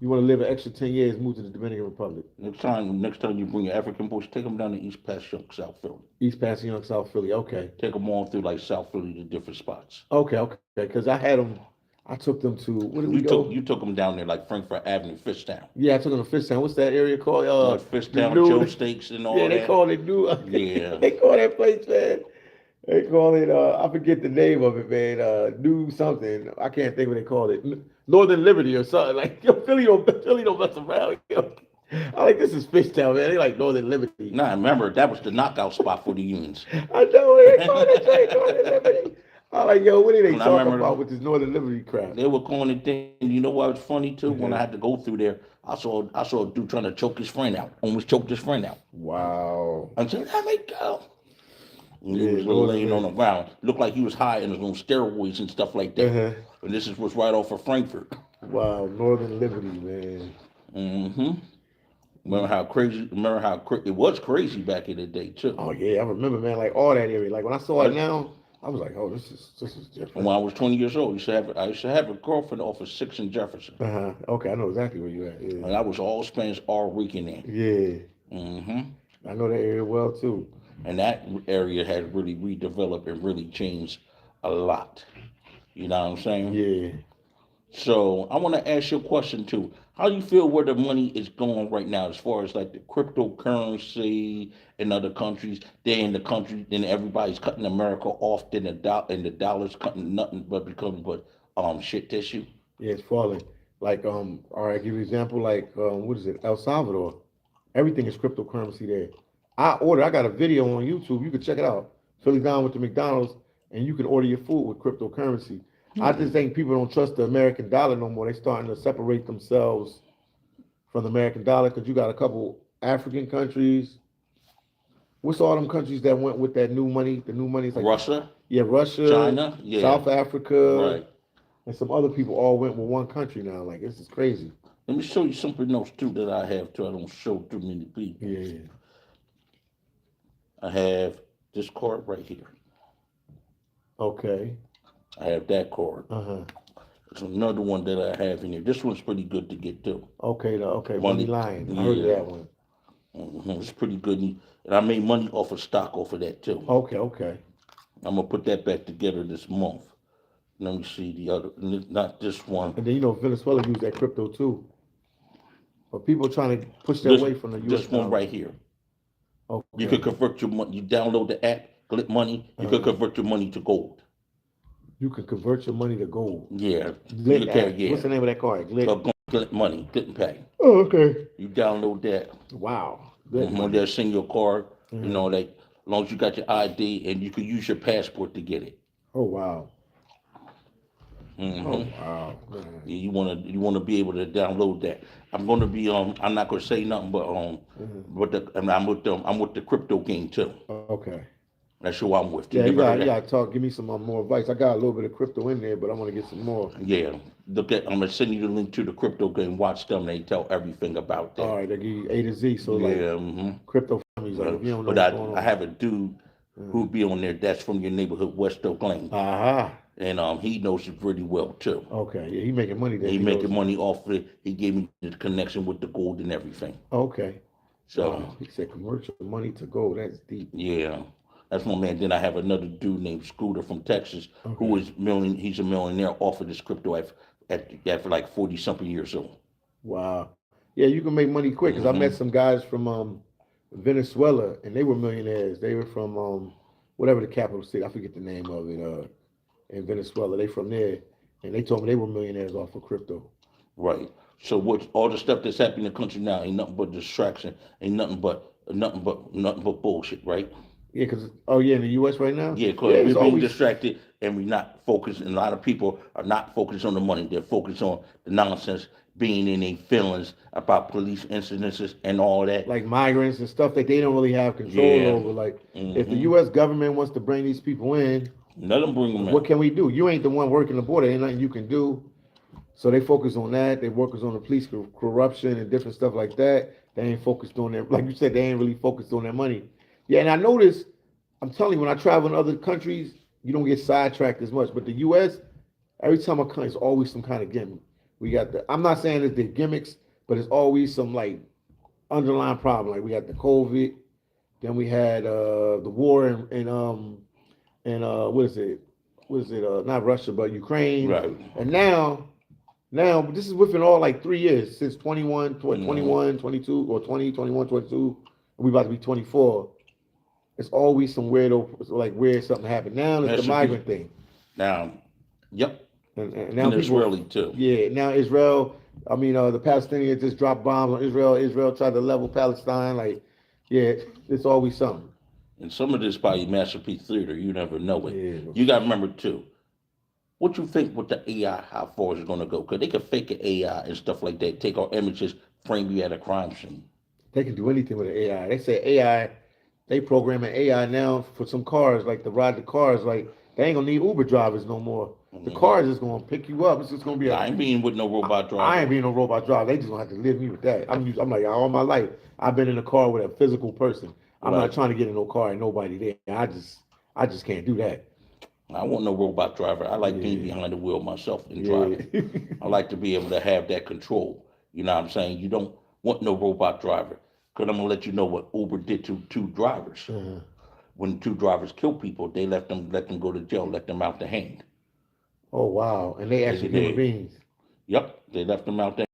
you want to live an extra 10 years, move to the Dominican Republic.
Next time you bring your African boys, take them down to East Passyunk, South Philly.
East Passyunk, South Philly. Okay.
Take them all through like South Philly to different spots.
Okay. Because I took them to, where did we
You took
go?
you took them down there like Frankfurt Avenue, Fishtown,
Yeah, I took them to Fishtown. What's that area called?
like
The
Fishtown,
new,
Joe Steaks and all
yeah, they
that.
call it new.
Yeah.
They call that place, man. They call it, I forget the name of it, man. New something. I can't think what they call it. Northern Liberty or something. Like, yo, Philly don't mess around. Yo. I like this is Fishtown, man. They like Northern Liberty.
Nah, remember that was the knockout spot for the unions.
I know they call that joint Northern Liberty. I like, yo, what are they
When I
talking
remember
about with this Northern Liberty crap?
they were calling it thing. You know what was funny too? When I
Mhm.
had to go through there, I saw a dude trying to choke his friend out. Almost choked his friend out.
Wow.
I said, let me go. And he
Yeah,
was
Northern
laying on the
Liberty.
ground. Looked like he was high and was on steroids and stuff like that.
Uh-huh.
And this was right off of Frankfurt.
Wow, Northern Liberty, man.
Hmm. Remember how crazy? It was crazy back in the day too.
Oh yeah, I remember, man. Like all that area. Like when I saw it
But
now, I was like, oh, this is different.
when I was 20 years old, I used to have a girlfriend off of 6th and Jefferson,
Uh-huh. Okay, I know exactly where you at. Yeah.
and I was all Spanish all weekend in.
Yeah.
Hmm.
I know that area well too.
And that area has really redeveloped and really changed a lot. You know what I'm saying?
Yeah.
So I want to ask you a question too. How do you feel where the money is going right now, as far as like the cryptocurrency in other countries? They're in the country, then everybody's cutting America off, then and the dollar's cutting nothing but becoming but shit tissue.
Yeah, it's falling. Like, all right, give you an example, like, what is it? El Salvador. Everything is cryptocurrency there. I got a video on YouTube. You can check it out. Philly Down with the McDonald's, and you can order your food with cryptocurrency. I just think people don't trust the American dollar no more. They're starting to separate themselves from the American dollar because you got a couple African countries. What's all them countries that went with that new money? The new money is like
Russia,
yeah, Russia,
China, yeah,
South Africa,
right.
and some other people all went with one country now. Like this is crazy.
Let me show you something else too that I have too. I don't show too many people.
Yeah.
I have this card right here.
Okay.
I have that card.
Uh-huh.
There's another one that I have in here. This one's pretty good to get too.
Okay. Okay.
Money.
Money Lion. I heard of
Yeah.
that one.
It's pretty good, and I made money off of stock off of that too.
Okay. Okay.
I'm gonna put that back together this month. Let me see the other, not this one.
And then Venezuela used that crypto too. But people trying to push that
This,
away from the U.S.
this one
dollar.
right here.
Okay.
You could convert your money. You download the app, Glit Money. You could convert your money to gold.
You can convert your money to gold.
Yeah.
Glit
You can,
app.
yeah.
What's the name of that card? Glit.
Glit Money, Glit and Pay.
Oh, okay.
You download that.
Wow. Glit money.
They'll send you a card. You know, like as long as you got your ID and you can use your passport to get it.
Oh wow.
Mhm.
Oh wow. Man.
Yeah, you wanna be able to download that. I'm gonna be I'm not gonna say nothing, but I'm with the crypto game too.
Okay.
That's who I'm with.
Yeah, you
Never heard
got
that.
to talk. Give me some more advice. I got a little bit of crypto in there, but I want to get some more.
Yeah, look at. I'm gonna send you the link to the crypto game. Watch them. They tell everything about that.
All right, they give you A to Z. So like crypto families, like if you don't know
But
what's going on.
I have a dude who be on there. That's from your neighborhood, West Oak Lane,
Aha.
and he knows it pretty well too.
Okay. Yeah, he making money there.
He making
knows.
money off of it. He gave me the connection with the gold and everything.
Okay.
So
He said commercial money to gold. That's deep.
yeah. That's my man. Then I have another dude named Scooter from Texas, who is he's a millionaire off of this crypto at like 40 something years old.
Wow. Yeah, you can make money quick because I met some guys from Venezuela and they were millionaires. They were from whatever the capital city. I forget the name of it. In Venezuela, they from there, and they told me they were millionaires off of crypto.
Right. So what all the stuff that's happening in the country now ain't nothing but distraction, ain't nothing but bullshit, right?
Yeah, because in the U.S. right now.
Yeah, because we're being distracted and we're not focused. And a lot of people are not focused on the money; they're focused on the nonsense, being in their feelings about police incidences and all that.
Like migrants and stuff that they don't really have control over. Like if the U.S. government wants to bring these people in,
let them bring them in.
What can we do? You ain't the one working the border. Ain't nothing you can do. So they focus on that. They focus on the police corruption and different stuff like that. They ain't focused on their, like you said, they ain't really focused on their money. Yeah, and I noticed, I'm telling you, when I travel in other countries, you don't get sidetracked as much. But the U.S., every time I come, it's always some kind of gimmick. I'm not saying that they're gimmicks, but it's always some like underlying problem. Like we got the COVID, then we had the war in what is it? Not Russia, but Ukraine.
Right.
And now this is within all like 3 years since 21, 22, or 20, 21, 22. We about to be 24. It's always some weird something happened. Now it's the migrant thing.
Now, yep.
And now
and Israeli too.
Yeah, now Israel. I mean, the Palestinians just dropped bombs on Israel. Israel tried to level Palestine. Like, yeah, it's always something.
And some of this probably masterpiece theater. You never know it.
Yeah.
You got to remember too. What you think with the AI? How far is it going to go? Because they could fake an AI and stuff like that. Take our images, frame you at a crime scene.
They can do anything with an AI. They say AI. They program an AI now for some cars, like to ride the cars. Like they ain't gonna need Uber drivers no more. The cars is gonna pick you up. It's just gonna be.
I ain't being with no robot driver.
I ain't being no robot driver. They just gonna have to live me with that. I'm like all my life. I've been in a car with a physical person. I'm not trying to get in no car and nobody there. I just can't do that.
I want no robot driver. I like being behind the wheel myself and driving. I like to be able to have that control. You know what I'm saying? You don't want no robot driver. Because I'm going to let you know what Uber did to two drivers. When two drivers killed people, they let them go to jail, let them out the hand.
Oh, wow. And they actually human beings.
Yep, they left them out there.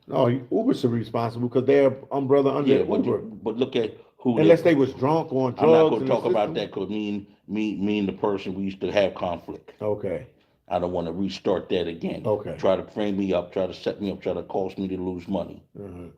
No, Uber should be responsible because they're umbrella under Uber.
But look at who.
Unless they was drunk or on drugs.
I'm not going to talk about that because me and the person, we used to have conflict.
Okay.
I don't want to restart that again.
Okay.
Try to frame me up, try to set me up, try to cause me to lose money, and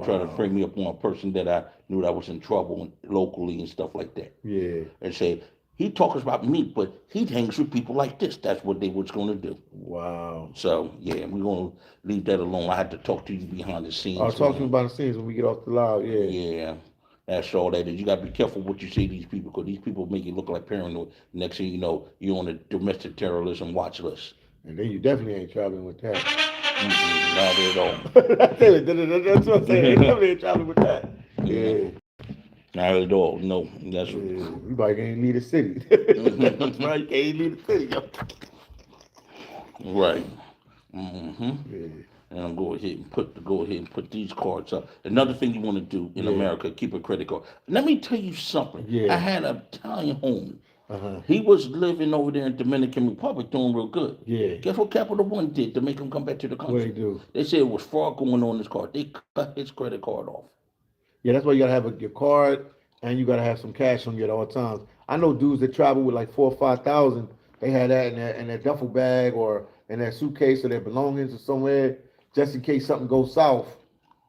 try to
Wow.
frame me up on a person that I knew that was in trouble locally and stuff like that.
Yeah.
And say, he talks about me, but he hangs with people like this. That's what they was going to do.
Wow.
So, yeah, we're going to leave that alone. I had to talk to you behind the scenes.
I'll talk to you about the scenes when we get off the live. Yeah.
Yeah. That's all that is. You got to be careful what you say to these people, because these people make you look like paranoid. Next thing you know, you're on a domestic terrorism watch list.
And then you definitely ain't traveling with that.
Not at all.
That's what I'm saying. They definitely ain't traveling with that. Yeah.
Not at all. No. That's
Yeah. You probably can't leave the city. That's right. You can't leave the city.
right.
Yeah.
And I'm go ahead and put these cards up. Another thing you want to do in America, keep a credit card. Let me tell you something.
Yeah.
I had an Italian homie.
Uh-huh.
He was living over there in Dominican Republic doing real good.
Yeah.
Guess what Capital One did to make him come back to the country?
What they do?
They said it was fraud going on his card. They cut his credit card off.
Yeah, that's why you gotta have your card and you gotta have some cash on you at all times. I know dudes that travel with like 4,000 or 5,000. They had that in their duffel bag or in their suitcase or their belongings or somewhere, just in case something goes south.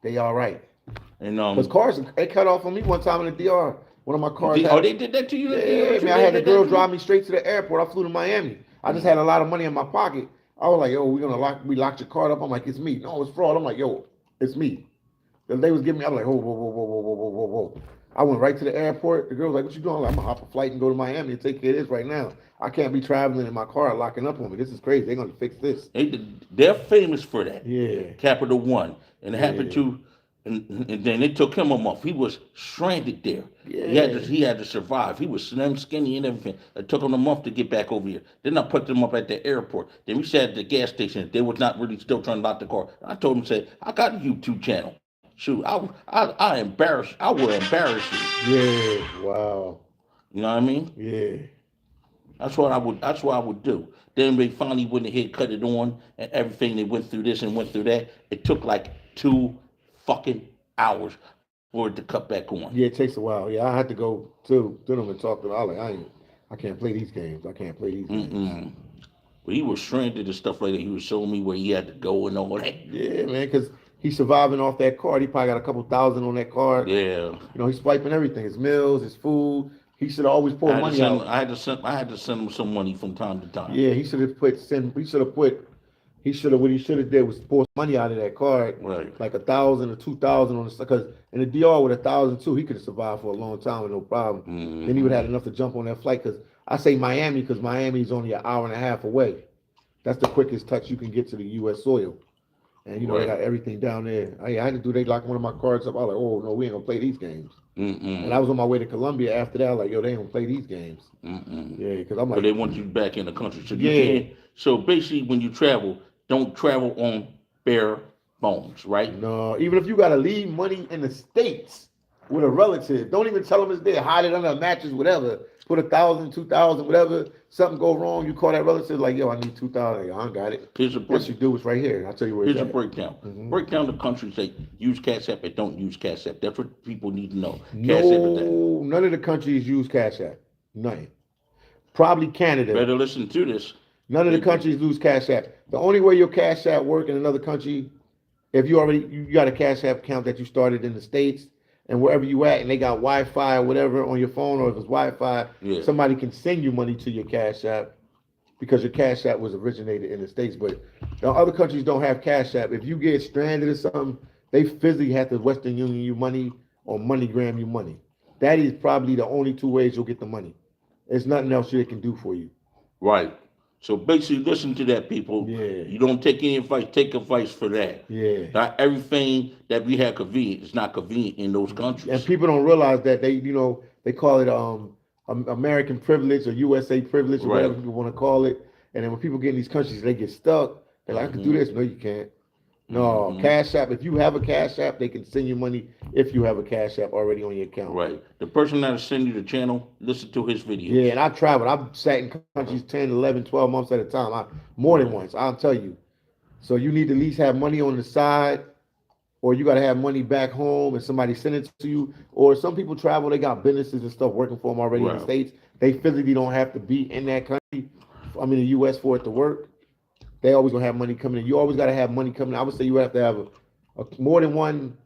They all right.
And
Because cars, they cut off on me one time in the DR. One of my cars.
they did that to you?
Yeah, man, I had the girl drive me straight to the airport. I flew to Miami. I just had a lot of money in my pocket. I was like, yo, we locked your card up. I'm like, it's me. No, it's fraud. I'm like, yo, it's me. They was giving me, I was like, whoa. I went right to the airport. The girl was like, what you doing? I'm like, I'm gonna hop a flight and go to Miami and take care of this right now. I can't be traveling in my car locking up on me. This is crazy. They're gonna fix this.
They're famous for that.
Yeah.
Capital One. And it happened to, and then it took him a month. He was stranded there.
Yeah.
He had to survive. He was slim, skinny, and everything. It took him a month to get back over here. Then I picked him up at the airport. Then we sat at the gas station. They was not really still trying to lock the car. I told him, say, I got a YouTube channel. Shoot, I will embarrass you.
Yeah. Wow.
You know what I mean?
Yeah.
That's what I would do. Then they finally went ahead, cut it on, and everything. They went through this and went through that. It took like 2 fucking hours for it to cut back on.
Yeah, it takes a while. Yeah, I had to go to them and talk to them. I was like, I can't play these games. I can't play these games.
But he was stranded and stuff like that. He was showing me where he had to go and all that.
Yeah, man, because he's surviving off that card. He probably got a couple thousand on that card.
Yeah.
You know, he's swiping everything. His meals, his food. He should have always pulled money out.
I had to send him some money from time to time.
Yeah, he should have what he should have did was pour money out of that card.
Right.
Like 1,000 or 2,000 on the, because in the DR with 1,000 too, he could have survived for a long time with no problem. Then he would have had enough to jump on that flight. Because I say Miami because Miami's only an hour and a half away. That's the quickest touch you can get to the U.S. soil. And, you know, they got everything down there. I had to do, they locked one of my cards up. I was like, oh, no, we ain't going to play these games. And I was on my way to Colombia after that. I was like, yo, they ain't going to play these games. Yeah, because I'm like.
But they want you back in the country. So you can't. So basically, when you travel, don't travel on bare bones, right?
No, even if you got to leave money in the States with a relative, don't even tell them it's there. Hide it under a mattress, whatever. Put 1,000, 2,000, whatever. Something go wrong, you call that relative like, yo, I need 2,000. I got it.
Here's a
What you do is right here. I'll tell you where it's
Here's
at.
a breakdown. Break down the countries that use Cash App and don't use Cash App. That's what people need to know. Cash App is that.
No, none of the countries use Cash App. None. Probably Canada.
Better listen to this.
None of the countries use Cash App. The only way your Cash App work in another country, if you got a Cash App account that you started in the States, and wherever you at, and they got Wi-Fi or whatever on your phone, or if it's Wi-Fi, somebody can send you money to your Cash App because your Cash App was originated in the States. But the other countries don't have Cash App. If you get stranded or something, they physically have to Western Union you money or MoneyGram you money. That is probably the only 2 ways you'll get the money. There's nothing else they can do for you.
Right. So basically, listen to that, people.
Yeah.
You don't take any advice. Take advice for that.
Yeah.
Not everything that we have convenient is not convenient in those countries.
And people don't realize that they call it American privilege or USA privilege or whatever people want to call it. And then when people get in these countries, they get stuck. They're like, I can do this. No, you can't. No, Cash App. If you have a Cash App, they can send you money if you have a Cash App already on your account.
Right. The person that'll send you the channel, listen to his videos.
Yeah, and I traveled. I've sat in countries 10, 11, 12 months at a time. More than once, I'll tell you. So you need to at least have money on the side, or you got to have money back home and somebody send it to you. Or some people travel, they got businesses and stuff working for them already in the States. They physically don't have to be in that country I mean the U.S. for it to work, they always gonna have money coming in. You always gotta have money coming in. I would say you have to have more than one,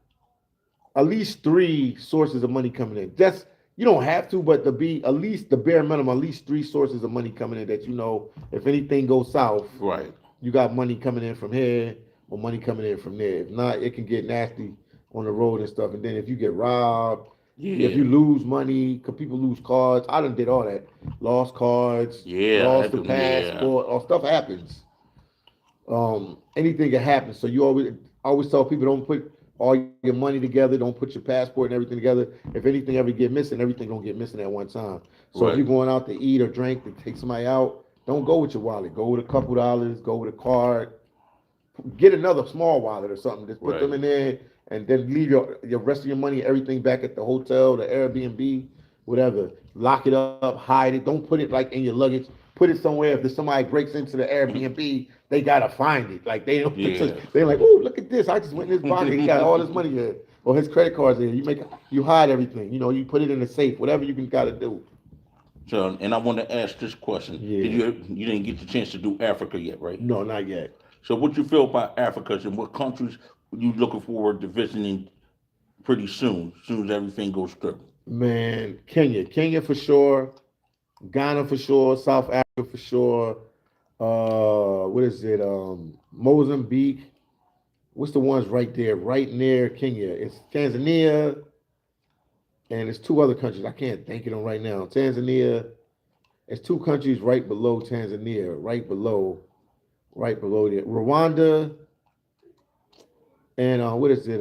at least three sources of money coming in. Just you don't have to, but to be at least the bare minimum, at least three sources of money coming in that you know if anything goes south,
Right.
you got money coming in from here or money coming in from there. If not, it can get nasty on the road and stuff. And then if you get robbed,
Yeah.
if you lose money, cause people lose cards. I done did all that. Lost cards,
Yeah.
lost the
Yeah.
passport, or stuff happens. Anything can happen. So you always tell people don't put all your money together, don't put your passport and everything together. If anything ever get missing, everything gonna get missing at one time. So if
Right.
you're going out to eat or drink to take somebody out, don't go with your wallet. Go with a couple dollars, go with a card, get another small wallet or something. Just put them
Right.
in there and then leave your rest of your money, everything back at the hotel, the Airbnb, whatever. Lock it up, hide it. Don't put it like in your luggage. Put it somewhere. If there's somebody breaks into the Airbnb, they gotta find it. Like they don't.
Yeah.
They're like, oh, look at this! I just went in his pocket. He got all this money here, or his credit cards there. You hide everything. You know, you put it in the safe. Whatever you can gotta do.
So, and I want to ask this question.
Yeah.
You didn't get the chance to do Africa yet, right?
No, not yet.
So what you feel about Africa and what countries you looking forward to visiting pretty soon as everything goes through?
Man, Kenya for sure. Ghana for sure. South Africa for sure. What is it? Mozambique. What's the ones right there, right near Kenya? It's Tanzania, and it's two other countries. I can't think of them right now. Tanzania. It's two countries right below Tanzania, right below there. Rwanda and what is it?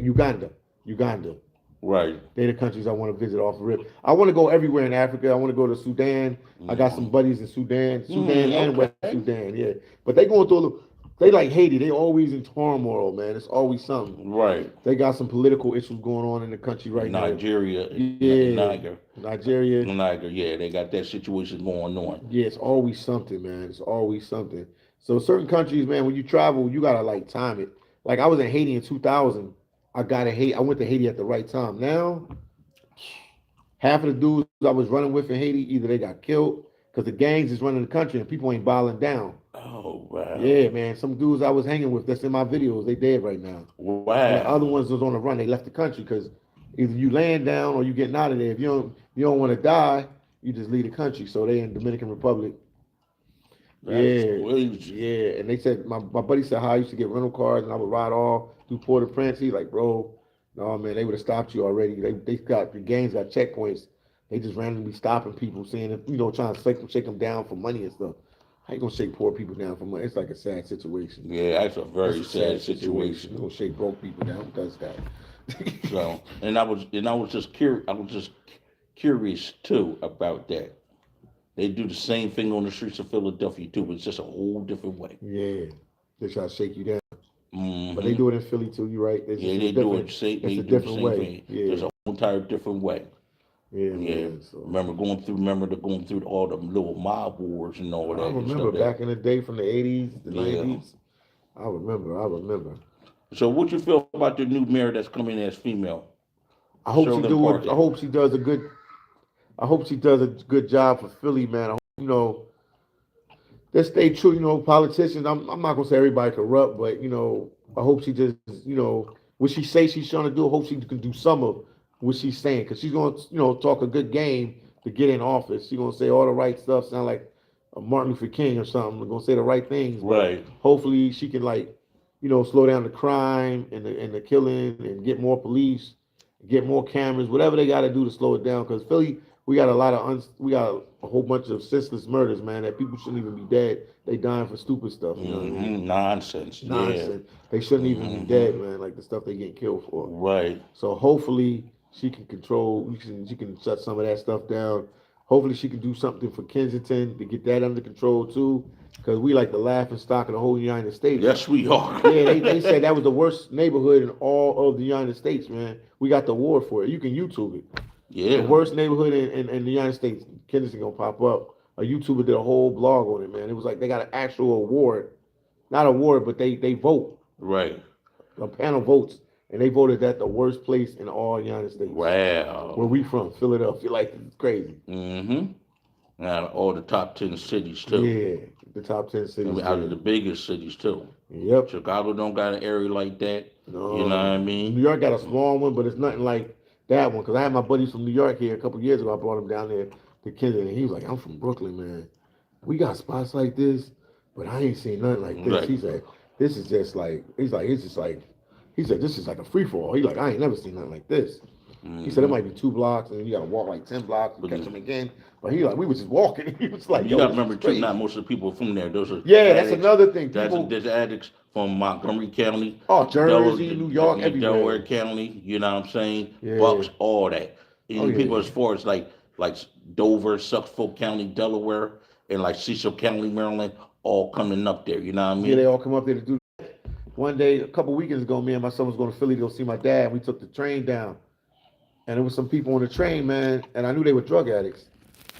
Uganda.
Right.
They're the countries I want to visit off the rip. I want to go everywhere in Africa. I want to go to Sudan. I got some buddies in Sudan, and West Sudan. Yeah, but they going through. They like Haiti. They always in turmoil, man. It's always something.
Right.
They got some political issues going on in the country right
Nigeria.
now. Yeah,
Niger.
Nigeria.
Yeah, they got that situation going on.
Yeah, it's always something, man. It's always something. So certain countries, man, when you travel, you gotta like time it. Like I was in Haiti in 2000. I went to Haiti at the right time. Now, half of the dudes I was running with in Haiti, either they got killed because the gangs is running the country and people ain't bottling down.
Oh wow.
Yeah, man. Some dudes I was hanging with that's in my videos, they dead right now.
Wow.
And the other ones was on the run. They left the country because either you laying down or you getting out of there. If you don't want to die, you just leave the country. So they in Dominican Republic. Yeah. And they said my buddy said how I used to get rental cars and I would ride all through Port-au-Prince. He's like, bro, no man, they would have stopped you already. They got the gangs got checkpoints. They just randomly stopping people, saying trying to shake them down for money and stuff. How you gonna shake poor people down for money? It's like a sad situation.
Yeah, that's a very sad situation.
You gonna shake broke people down? Who does that?
So, and I was just curious too about that. They do the same thing on the streets of Philadelphia too, but it's just a whole different way.
Yeah, they try to shake you down,
Mm-hmm.
but they do it in Philly too. You're right.
Yeah, they do it. They
It's a
do the
different
same
way.
thing.
Yeah,
There's a whole entire different way.
yeah,
Yeah.
man. So
Remember going through all the little mob wars and all that.
I
and
remember
stuff
back in the day from the '80s, the
Yeah.
'90s. I remember.
So, what you feel about the new mayor that's coming as female?
I hope
Sheldon
she do it.
Parker.
I hope she does a good. I hope she does a good job for Philly, man. I hope, they stay true. Politicians. I'm not gonna say everybody corrupt, but I hope she just, what she say she's trying to do. I hope she can do some of what she's saying, because she's gonna, talk a good game to get in office. She's gonna say all the right stuff. Sound like a Martin Luther King or something. Gonna say the right things. But
Right.
hopefully she can slow down the crime and the killing and get more police, get more cameras, whatever they got to do to slow it down. Because Philly, we got a whole bunch of senseless murders, man, that people shouldn't even be dead. They dying for stupid stuff. You know what I mean?
Nonsense.
Nonsense. They shouldn't even be dead, man. Like the stuff they get killed for.
Right.
So hopefully she can control. She can shut some of that stuff down. Hopefully she can do something for Kensington to get that under control too. Because we like the laughing stock of the whole United States.
Yes, we are.
Yeah, they said that was the worst neighborhood in all of the United States, man. We got the award for it. You can YouTube it.
Yeah.
The worst neighborhood in the United States. Kensington gonna pop up. A YouTuber did a whole blog on it, man. It was like they got an actual award. Not award, but they vote.
Right.
A panel votes. And they voted that the worst place in all the United States.
Wow.
Where we from, Philadelphia. Like, it's crazy.
Mm-hmm. Out of all the top 10 cities too.
Yeah, the top 10
I
cities.
mean, out of
Yeah.
the biggest cities too.
Yep.
Chicago don't got an area like that. You know what
No,
I
New
mean?
York got a small one, but it's nothing like that one. Cause I had my buddies from New York here a couple years ago. I brought him down there to Kennedy, and he was like, "I'm from Brooklyn, man. We got spots like this, but I ain't seen nothing like this."
Right.
He said, "This is just like," it's just like, he said, "This is like a free for all." He's like, "I ain't never seen nothing like this." He said it
Hmm.
might be 2 blocks, and you got to walk like 10 blocks to
But
catch him again. But he like, we was just walking. He was like,
you
"Yo,
got to
this is
remember too. Not
crazy."
most of the people from there. Those are
Yeah, that's
addicts.
another thing. People,
There's addicts from Montgomery County,
oh,
Delaware,
Jersey, New York,
Delaware
everywhere.
County. You know what I'm saying?
Yeah.
Bucks, all that.
Oh
And people
yeah.
as far as like Dover, Suffolk County, Delaware, and like Cecil County, Maryland, all coming up there. You know what I
Yeah, they
mean?
all come up there to do. One day, a couple weekends ago, me and my son was going to Philly to go see my dad. We took the train down, and there was some people on the train, man, and I knew they were drug addicts.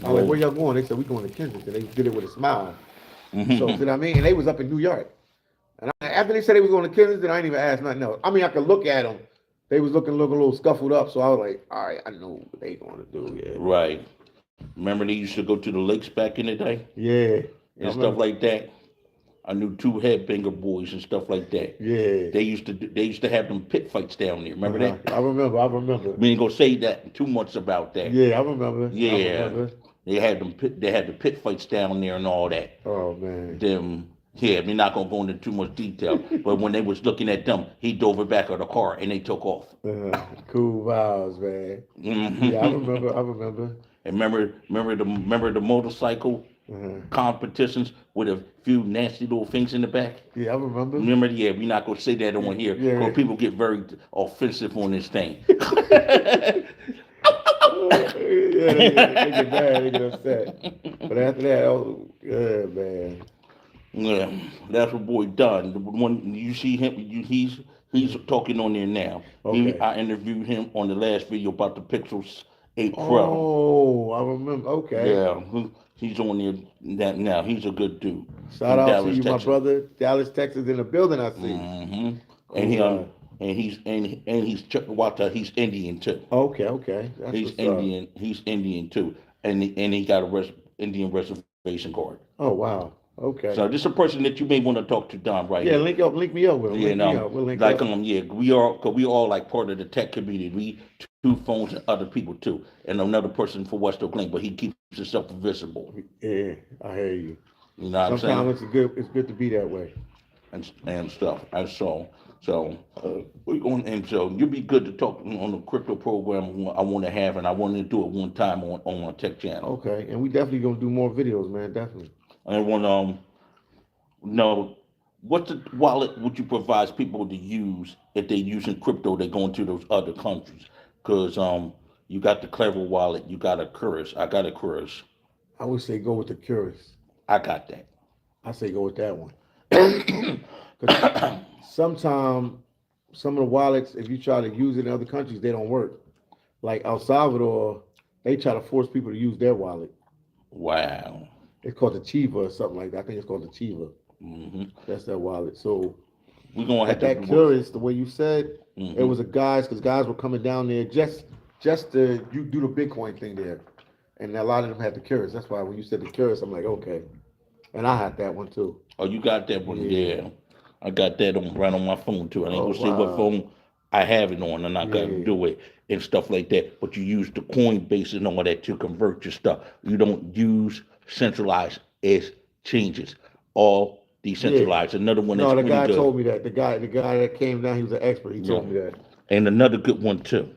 I was like, "Where
Whoa.
y'all going?" They said, "We going to Kensington." They did it with a smile. So, see
Hmm.
what I mean? And they was up in New York. And after they said they was going to Kensington, I didn't even ask nothing else. I mean, I could look at them. They was looking a little scuffled up, so I was like, "All right, I know what they going to do." Yeah,
Right. Remember they used to go to the lakes back in the day
yeah, yeah. I
and stuff
remember.
like that. I knew two headbanger boys and stuff like that.
Yeah,
They used to have them pit fights down there. Remember
uh-huh.
that?
I remember. I remember.
We ain't gonna say that too much about that.
Yeah, I remember. I
Yeah,
remember.
they had the pit fights down there and all that.
Oh man.
Them yeah, we're not gonna go into too much detail. But when they was looking at them, he dove it back of the car and they took off.
Cool vibes, man. Yeah, I
Hmm.
remember. I remember.
And remember the motorcycle
Uh-huh.
competitions with a few nasty little things in the back.
Yeah, I remember.
Remember, yeah, we're not gonna say that on here
Yeah.
because people get very offensive on this thing.
Yeah, they get mad, they get upset. But after that, oh, yeah, man.
Yeah, that's what boy done. The one you see him, he's talking on there now.
Okay.
I interviewed him on the last video about the Pixels 8 Pro.
Oh, I remember. Okay.
Yeah, he's on there that now. He's a good dude
Shout
in
out to
Dallas,
you, my
Texas.
brother. Dallas, Texas, in the building. I see.
Hmm. And
Cool
he
vibe.
Walter. He's Indian too.
Okay, okay. That's
He's
what's up.
Indian. He's Indian too, and he got a Indian reservation card.
Oh wow. Okay.
So this is a person that you may want to talk to, Don, right
Yeah,
here.
link me up with him.
Yeah,
Link me
no,
up. We'll link
like
up.
yeah, we are, cause we all like part of the tech community. We two phones and other people too, and another person for West Oakland, but he keeps himself invisible.
Yeah, I hear you.
You know what I'm saying?
Sometimes it's good to be that way.
And stuff. And we're going, and so you'll be good to talk on the crypto program I want to have, and I wanted to do it one time on my tech channel.
Okay, and we definitely gonna do more videos, man. Definitely.
I want know what the wallet would you provide people to use if they're using crypto? They're going to those other countries because you got the Clever wallet, you got a Curus, I got a Curus,
I would say go with the Curious.
I got that.
I say go with that one. Because sometimes some of the wallets, if you try to use it in other countries, they don't work. Like El Salvador, they try to force people to use their wallet.
Wow.
It's called the Chiva or something like that. I think it's called the Chiva.
Hmm.
That's their wallet. So
We're gonna
at
have to.
that Curious, the way you said, it
Hmm.
was a because guys were coming down there just to you do the Bitcoin thing there. And a lot of them had the Curious. That's why when you said the Curious, I'm like, okay. And I had that one too.
Oh, you got that one?
Yeah.
Yeah, I got that on right on my phone too. I ain't
Oh
gonna say what
wow.
phone I have it on, and I gotta
Yeah.
do it and stuff like that. But you use the Coinbase and all that to convert your stuff. You don't use centralized exchanges. All
Yeah.
decentralized. Another one
No,
that's
the
pretty
guy
good.
told me that. The guy that came down, he was an expert. He
Yeah,
told me that.
and another good one too.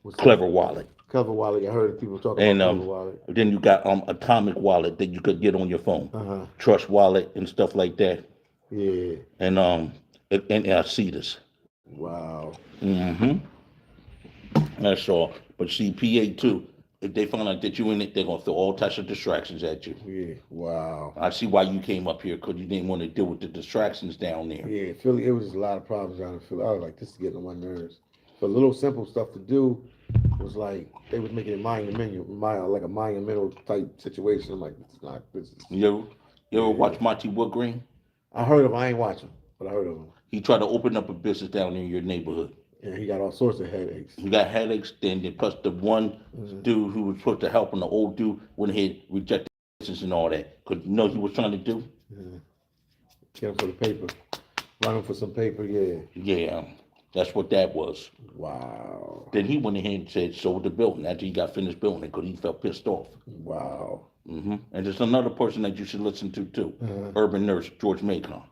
What's that?
Clever Wallet.
Cover wallet. I heard people talk about
And
cover wallet.
then you got Atomic Wallet that you could get on your phone.
Uh-huh.
Trust Wallet and stuff like that.
Yeah.
And Cetus.
Wow.
Hmm. That's all. But see, PA too. If they find out that you in it, they're gonna throw all types of distractions at you.
Yeah. Wow.
I see why you came up here because you didn't want to deal with the distractions down there.
Yeah. Philly. It was just a lot of problems down in Philly. I was like, this is getting on my nerves. But little simple stuff to do was like they was making it like a monumental type situation. I'm like, it's not. This is.
You ever
Yeah.
watch Monty Woodgreen?
I heard of. I ain't watching, but I heard of him.
He tried to open up a business down in your neighborhood.
And he got all sorts of headaches.
He got headaches. Then plus the one dude who was supposed to help him, the old dude, went ahead rejected business and all that. Cause you know what he was trying to do.
Get him for the paper. Run him for some paper. Yeah.
Yeah, that's what that was.
Wow.
Then he went ahead and said sold the building after he got finished building it because he felt pissed off.
Wow.
And there's another person that you should listen to too. Urban Nurse George Macon.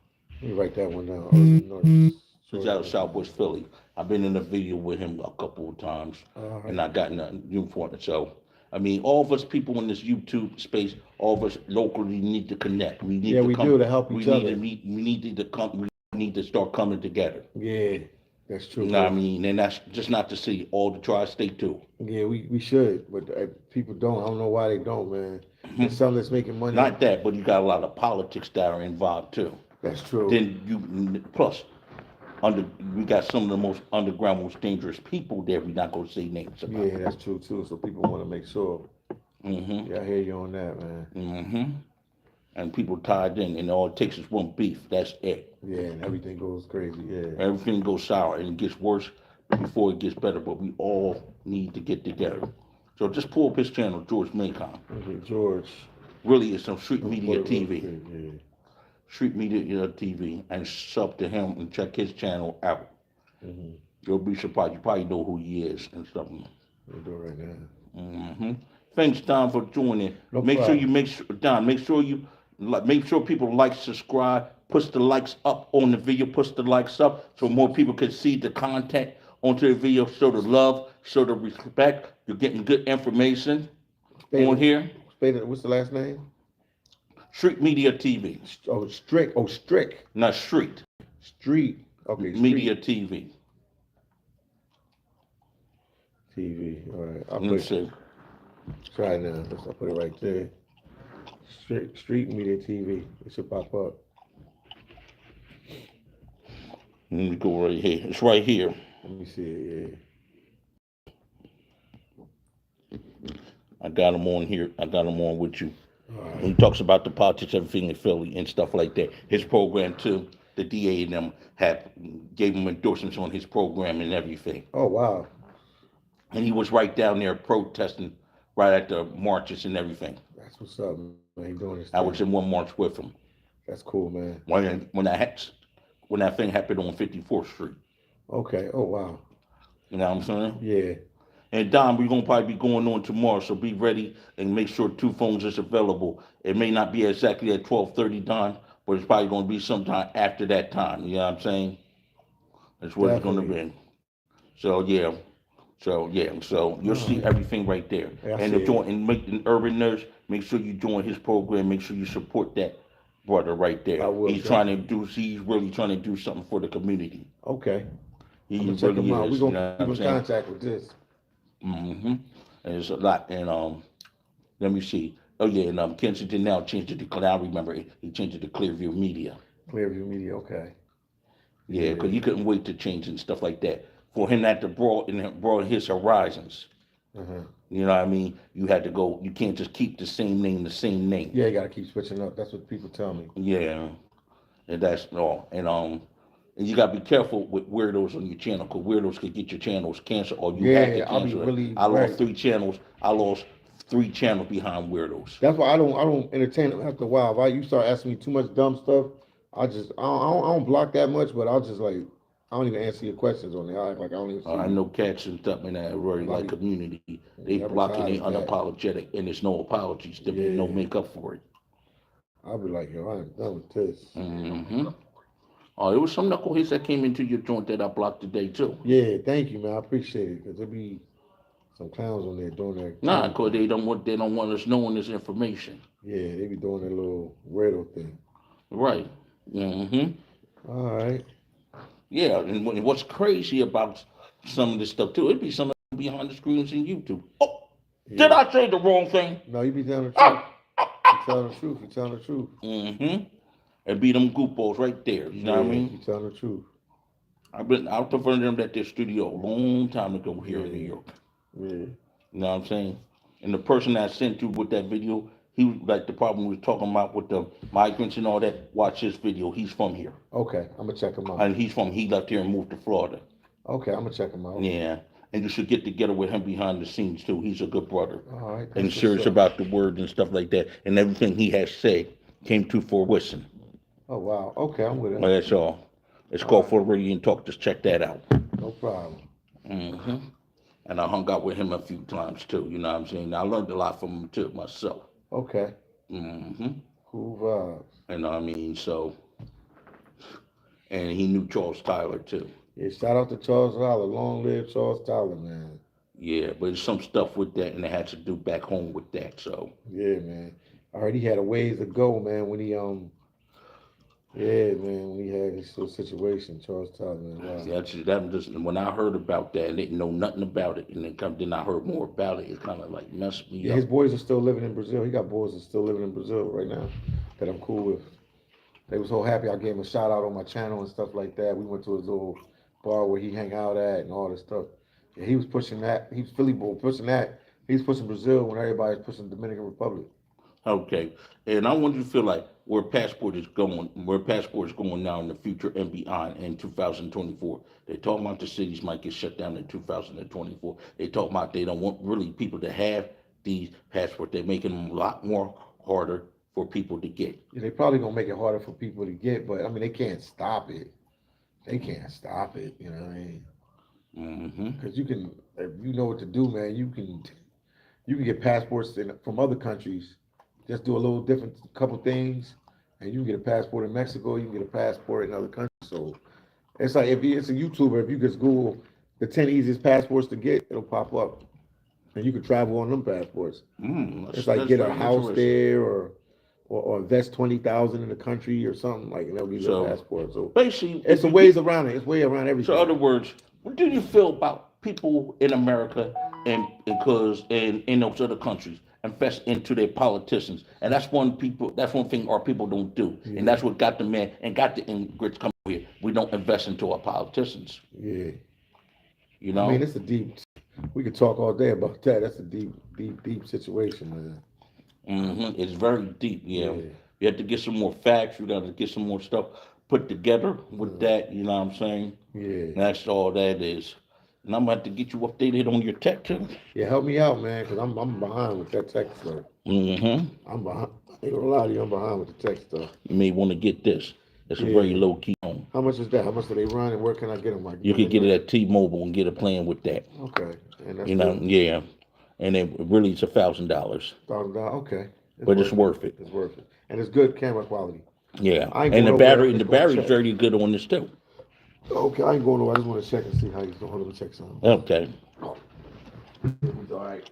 Let me write that one down. Urban Nurse.
He's out of Southwest Philly. I've been in a video with him a couple of times, and I got nothing new for it. So, I mean, all of us people in this YouTube space, all of us locally need to connect. We need to
do to help each other.
We need to come. We need to start coming together.
Yeah, that's true.
You know what I mean? And that's just not to see all the tri-state too.
Yeah, we should, but people don't. I don't know why they don't, man. There's something that's making money.
Not that, but you got a lot of politics that are involved too.
That's true.
Then you plus. We got some of the most underground, most dangerous people there. We're not gonna say names about.
Yeah, that's true too. So people want to make sure. Yeah, I hear you on that, man.
And people tied in, and all it takes is one beef. That's it.
Yeah, and everything goes crazy. Yeah.
Everything goes sour, and it gets worse before it gets better. But we all need to get together. So just pull up his channel, George Macon.
Okay, George.
Really, it's on Street Media TV.
Yeah.
Street Media TV, and sub to him and check his channel out. You'll be surprised. You probably know who he is and stuff.
We'll do it right now.
Thanks, Don, for joining.
No
Make
problem.
sure you make sure people like, subscribe, push the likes up on the video, push the likes up so more people can see the content onto the video. Show the love, show the respect. You're getting good information on here.
What's the last name?
Street Media TV.
Oh, Strick. Oh, Strick.
Not Street.
Street. Okay.
Media TV.
TV. All right.
Let me see.
Try it now. I'll put it right there. Street Media TV. It should pop up.
Let me go right here. It's right here.
Let me see it. Yeah.
I got him on here. I got him on with you.
Right.
He talks about the politics, everything in Philly and stuff like that. His program too. The DA and them gave him endorsements on his program and everything.
Oh wow.
And he was right down there protesting right at the marches and everything.
That's what's up, man. He doing his
I
thing.
was in one march with him.
That's cool, man.
When that thing happened on 54th Street.
Okay. Oh wow.
You know what I'm saying?
Yeah.
And Don, we're gonna probably be going on tomorrow, so be ready and make sure 2 phones is available. It may not be exactly at 12:30, Don, but it's probably gonna be sometime after that time. You know what I'm saying? That's what
Definitely.
it's gonna be. So you'll see everything right there.
Yeah, I
And
see
if join make an Urban Nurse, make sure you join his program. Make sure you support that brother right there.
I will,
He's really trying to do something for the community.
Okay.
He
I'm gonna check
really
him out.
is.
We're
You
gonna
know
keep
what I'm
in
saying?
contact with this.
And it's a lot. And let me see. Oh yeah, and Kensington now changed it to. I remember he changed it to Clearview Media.
Clearview Media. Okay.
Yeah, because he couldn't wait to change and stuff like that. For him not to broaden his horizons. You know what I mean? You had to go. You can't just keep the same name.
Yeah, you gotta keep switching up. That's what people tell me.
Yeah, and that's all. And you gotta be careful with weirdos on your channel, because weirdos could get your channels canceled, or you have to
I'll be
cancel it.
really.
I lost
right.
3 channels. I lost 3 channels behind weirdos.
That's why I don't entertain it after a while. If you start asking me too much dumb stuff, I don't block that much, but I'll just like I don't even answer your questions on there. I act like I don't even see
I know cats and stuff in that very like community. They blocking, they unapologetic, and there's no apologies. There be no make up for it.
I'll be like, yo, I'm done with this.
Oh, there was some knuckleheads that came into your joint that I blocked today too.
Yeah, thank you, man. I appreciate it, because there be some clowns on there doing that.
Nah, because they don't want us knowing this information.
Yeah, they be doing that little weirdo thing.
Right.
All right.
Yeah, and what's crazy about some of this stuff too, it'd be some behind the screens in YouTube. Oh, did I say the wrong thing?
No, you be telling the truth. You telling the truth. You telling the truth.
And be them goopballs right there. You know what I mean?
You telling the truth.
I've been out in front of them at their studio a long time ago here in New York.
Yeah.
You know what I'm saying? And the person that I sent you with that video, he was like the problem we was talking about with the migrants and all that. Watch this video. He's from here.
Okay, I'm gonna check him out.
And he left here and moved to Florida.
Okay, I'm gonna check him out.
Yeah, and you should get together with him behind the scenes too. He's a good brother
All right,
and
that's what's
serious
up.
about the word and stuff like that. And everything he has said came to fruition.
Oh wow. Okay, I'm with
Well,
him.
that's all. It's
All
called
right,
For the Radio and Talk. Just check that out.
no problem.
hmm And I hung out with him a few times too. You know what I'm saying? I learned a lot from him too myself.
Okay,
hmm
cool vibes.
And I mean, so, and he knew Charles Tyler too.
Yeah, shout out to Charles Tyler. Long live Charles Tyler, man.
Yeah, but there's some stuff with that, and it had to do back home with that. So,
Yeah, man. I heard he had a ways to go, man. When he yeah, man. When he had his little situation, Charles Tyler, man. Wow.
that just when I heard about that, and didn't know nothing about it, and then I heard more about it. It kind of like messed me
Yeah,
up.
his boys are still living in Brazil. He got boys that still living in Brazil right now that I'm cool with. They was so happy I gave him a shout out on my channel and stuff like that. We went to his little bar where he hang out at and all this stuff. Yeah, he was pushing that. He was Philly boy pushing that. He's pushing Brazil when everybody's pushing Dominican Republic.
Okay, and I want you to feel like where passport is going now in the future and beyond in 2024. They talk about the cities might get shut down in 2024. They talk about they don't want really people to have these passports. They're making them a lot more harder for people to get.
Yeah, they probably gonna make it harder for people to get, but I mean they can't stop it. They can't stop it. You know what I mean?
hmm
Because you can, if you know what to do, man, you can get passports from other countries. Just do a little different couple things, and you can get a passport in Mexico. You can get a passport in other countries. So it's like if it's a YouTuber, if you just Google the 10 easiest passports to get, it'll pop up, and you can travel on them passports. It's like
that's
get a
very
house
interesting.
there, or invest 20,000 in the country or something like, and they'll give you a
So
passport. So
basically,
it's a ways around it. It's way around
so in
everything.
other words, what do you feel about people in America and because in those other countries invest into their politicians? And that's one thing our people don't do. And
Yeah,
that's what got the man and got the immigrants coming here. We don't invest into our politicians,
yeah.
you
I mean,
know?
it's a deep. We could talk all day about that. That's a deep, deep, deep situation, man.
It's very deep, yeah.
Yeah,
You have to get some more facts, you gotta get some more stuff put together with that, you know what I'm saying?
yeah,
That's all that is. And I'm gonna have to get you updated on your tech too.
yeah. Help me out, man, because I'm behind with that tech stuff.
hmm
I'm behind. I ain't gonna lie to you. I'm behind with the tech stuff.
You may want to get this. It's a very
Yeah.
low key home.
How much is that? How much do they run, and where can I get them? Like,
You
when
could
they
get it
run?
at T-Mobile and get a plan with that.
Okay, and that's
You know,
good.
yeah. And it really it's $1,000,
$1,000. Okay,
but it's worth it.
It's worth it, and it's good camera quality.
Yeah.
I ain't
And
going over there. I'm
the
just gonna
battery's
check.
very good on this too.
Okay, I ain't going over. I just want to check and see how he's doing. Hold on, let me check something.
Okay.
He's all right.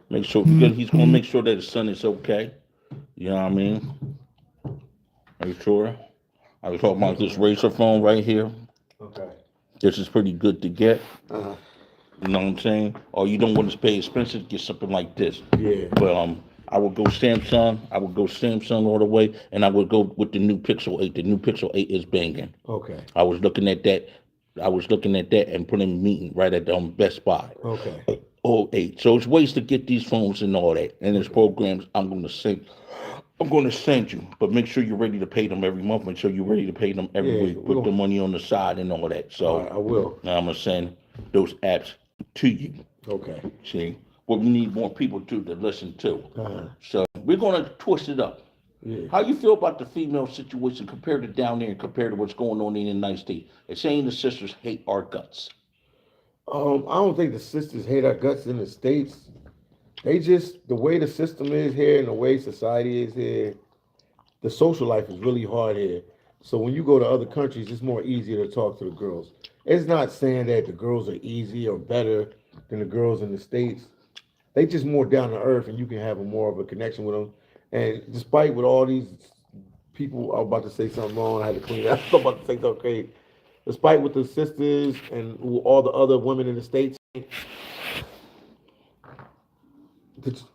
Make sure because he's gonna make sure that his son is okay. You know what I mean? Are you sure? I was talking about this Razer phone right here.
Okay.
This is pretty good to get.
Uh,
You know what I'm saying? Or you don't want to pay expensive, get something like this.
yeah.
But I would go Samsung. I would go Samsung all the way, and I would go with the new Pixel 8. The new Pixel 8 is banging.
Okay.
I was looking at that. I was looking at that and putting a meeting right at Best Buy.
Okay.
Oh, 8. So it's ways to get these phones and all that. And there's programs I'm going to send. I'm going to send you, but make sure you're ready to pay them every month. Make sure you're ready to pay them every
Yeah,
week. Put the money on the side and all that.
All
So
right, I will.
now I'm going to send those apps to you.
Okay.
See, but we need more people too to listen to.
Uh-huh.
So we're gonna twist it up.
Yeah.
How you feel about the female situation compared to down there and compared to what's going on in the United States? They're saying the sisters hate our guts.
I don't think the sisters hate our guts in the States. They just, the way the system is here and the way society is here, the social life is really hard here. So when you go to other countries, it's more easier to talk to the girls. It's not saying that the girls are easy or better than the girls in the States. They just more down to earth and you can have a more of a connection with them. And despite with all these people, I was about to say something wrong, I had to clean it up. I was about to say something crazy. Despite with the sisters and all the other women in the States,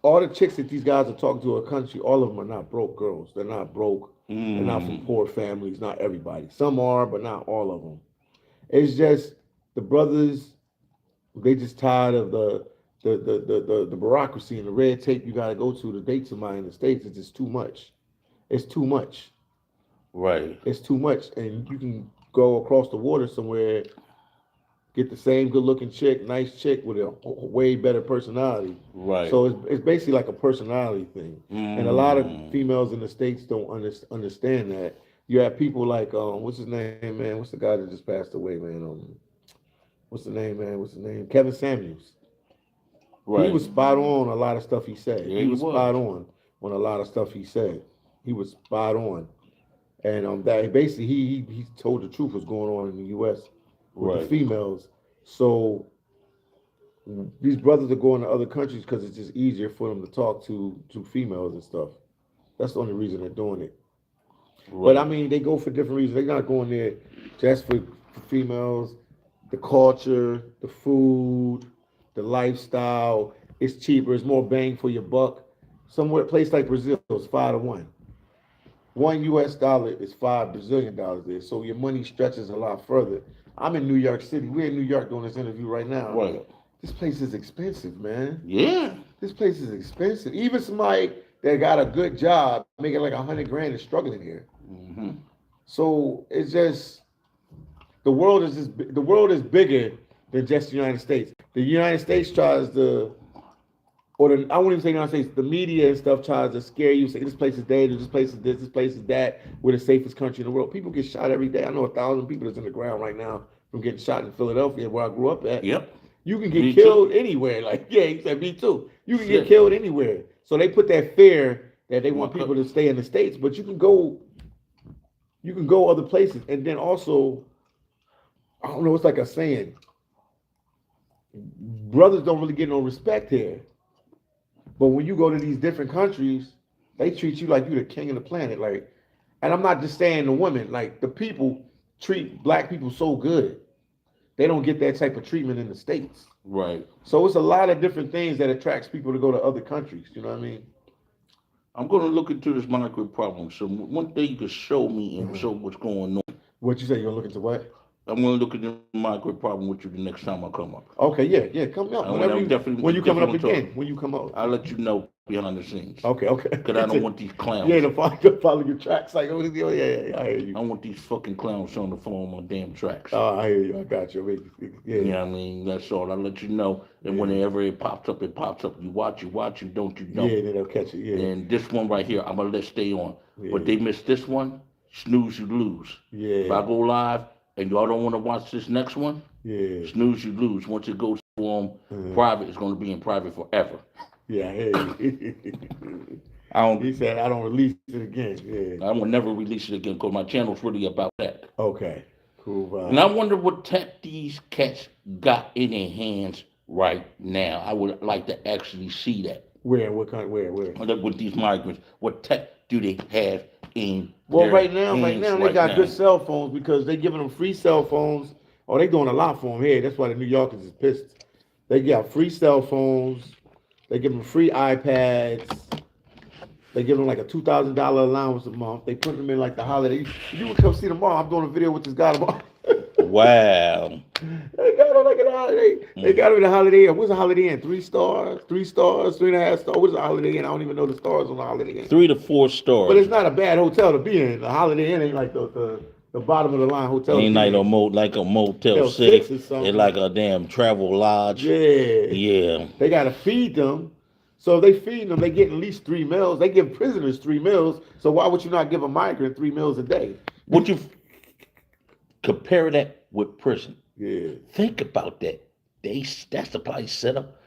all the chicks that these guys are talking to a country, all of them are not broke girls. They're not broke. They're not from poor families. Not everybody. Some are, but not all of them. It's just the brothers. They just tired of the bureaucracy and the red tape you got to go to date somebody in the States. It's just too much. It's too much.
Right.
It's too much, and you can go across the water somewhere get the same good looking chick, nice chick with a way better personality.
Right.
So it's basically like a personality thing. And a lot of females in the States don't understand that. You have people like what's his name, man? What's the guy that just passed away, man? What's the name, man? What's the name? Kevin Samuels.
Right.
He was spot on a lot of stuff he said.
Yeah,
he was spot on a lot of stuff he said. He was spot on. And that basically he told the truth what's going on in the US with the females. So these brothers are going to other countries because it's just easier for them to talk to females and stuff. That's the only reason they're doing it. Right. But I mean, they go for different reasons. They're not going there just for females. The culture, the food, the lifestyle. It's cheaper. It's more bang for your buck. Somewhere, a place like Brazil is 5-1. $1 US is $5 Brazilian there. So your money stretches a lot further. I'm in New York City. We're in New York doing this interview right now.
Right.
This place is expensive, man.
Yeah.
This place is expensive. Even somebody that got a good job, making like $100,000, is struggling here.
Mm-hmm.
So it's just the world is bigger than just the United States. The United States tries to, I won't even say United States. The media and stuff tries to scare you. Say this place is dangerous. This place is this. This place is that. We're the safest country in the world. People get shot every day. I know 1,000 people that's in the ground right now from getting shot in Philadelphia, where I grew up at.
Yep.
You can get killed anywhere. Like, yeah, he said me too. You can get killed anywhere. So they put that fear that they want people to stay in the States, but you can go other places. And then also, I don't know, it's like a saying. Brothers don't really get no respect here. But when you go to these different countries, they treat you like you're the king of the planet. Like, and I'm not just saying the women, like the people treat black people so good. They don't get that type of treatment in the States.
Right.
So it's a lot of different things that attracts people to go to other countries. You know what I mean?
I'm going to look into this migrant problem. So one day you can show me and show what's going on.
What you say? You're going to look into what?
I'm going to look at the migrant problem with you the next time I come up.
Okay, yeah, come up. When you coming up again? When you come up?
I'll let you know behind the scenes.
Okay.
Because I don't want these clowns.
Yeah, to follow your tracks. Like, I hear you.
I want these fucking clowns on the phone on damn tracks.
Oh, I hear you. I got you. Yeah.
You know what I mean? That's all. I'll let you know. And whenever it pops up, it pops up. You watch, you don't.
Yeah, then they'll catch it. Yeah.
And this one right here, I'm going to let stay on.
Yeah.
But they miss this one, snooze, you lose.
Yeah.
If I go live, and y'all don't want to watch this next one, snooze, you lose. Once it goes private, it's going to be in private forever.
Yeah, I hear you. He said, I don't release it again. Yeah.
I will never release it again because my channel's really about that.
Okay, cool.
And I wonder what tech these cats got in their hands right now. I would like to actually see that.
Where? What kind? Where?
With these migrants, what tech do they have in?
Well, right now they got good cell phones because they giving them free cell phones. Oh, they doing a lot for them here. That's why the New Yorkers is pissed. They got free cell phones. They give them free iPads. They give them like a $2,000 allowance a month. They put them in like the holiday. You would come see them tomorrow. I'm doing a video with this guy tomorrow.
Wow.
They got them like a holiday. They got them in the Holiday Inn. What's a Holiday Inn? 3 stars, 3 stars, 3.5 stars. What's a Holiday Inn? I don't even know the stars on the Holiday Inn.
3 to 4 stars.
But it's not a bad hotel to be in. The Holiday Inn ain't like the bottom of the line hotel.
Ain't like a Motel 6. It's like a damn travel lodge. Yeah.
They got to feed them. So if they feed them, they get at least 3 meals. They give prisoners 3 meals. So why would you not give a migrant 3 meals a day?
Would you compare that with prison?
Yeah.
Think about that. That's the probably set up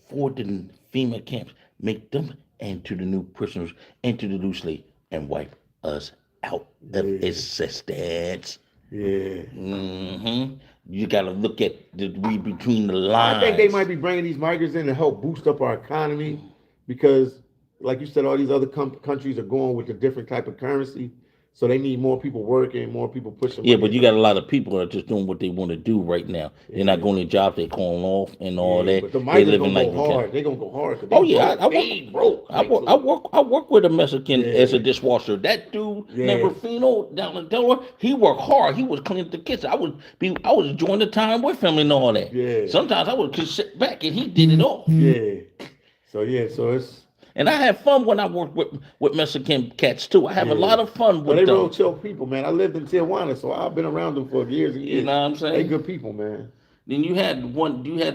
for the FEMA camps. Make them into the new prisoners, into the new slave, and wipe us out of existence.
Yeah.
Mm-hmm. You got to look at the read between the lines.
I think they might be bringing these migrants in to help boost up our economy because, like you said, all these other countries are going with a different type of currency. So they need more people working, more people pushing.
Yeah, but you got a lot of people that are just doing what they want to do right now. They're not going to jobs. They're calling off and all that.
But the migrants gonna go hard. They're gonna go hard.
I work with a Mexican as a dishwasher. That dude named Rufino down in Delaware, he worked hard. He was cleaning the kitchen. I was enjoying the time with him and all that.
Yeah.
Sometimes I would just sit back and he did it all.
Yeah. So it's.
And I have fun when I work with Mexican cats too. I have a lot of fun with them.
They real chill people, man. I lived in Tijuana, so I've been around them for years and years.
You know what I'm saying?
They good people, man.
Then you had the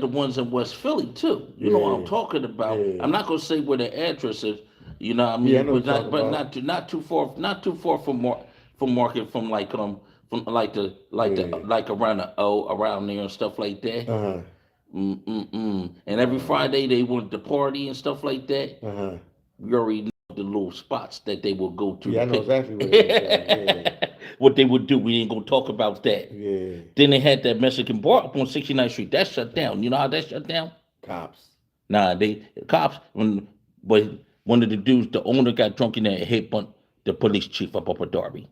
ones in West Philly too. You know what I'm
Yeah,
talking about.
yeah,
I'm not gonna say where the address is. You know what I
yeah. I
mean,
know what you're talking about.
not too far, from market from
Yeah.
like around the O around there and stuff like that.
Uh-huh.
And every
Wow.
Friday they went to party and stuff like that.
Uh-huh.
You already know the little spots that they will go to
Yeah, I know
pick.
exactly what it is then.
What they would do, we ain't gonna talk about that.
Yeah. Yeah.
Then they had that Mexican bar up on 69th Street. That shut down. You know how that shut down?
Cops.
Nah, they cops but one of the dudes, the owner got drunk in there and hit bunt the police chief up Upper Darby.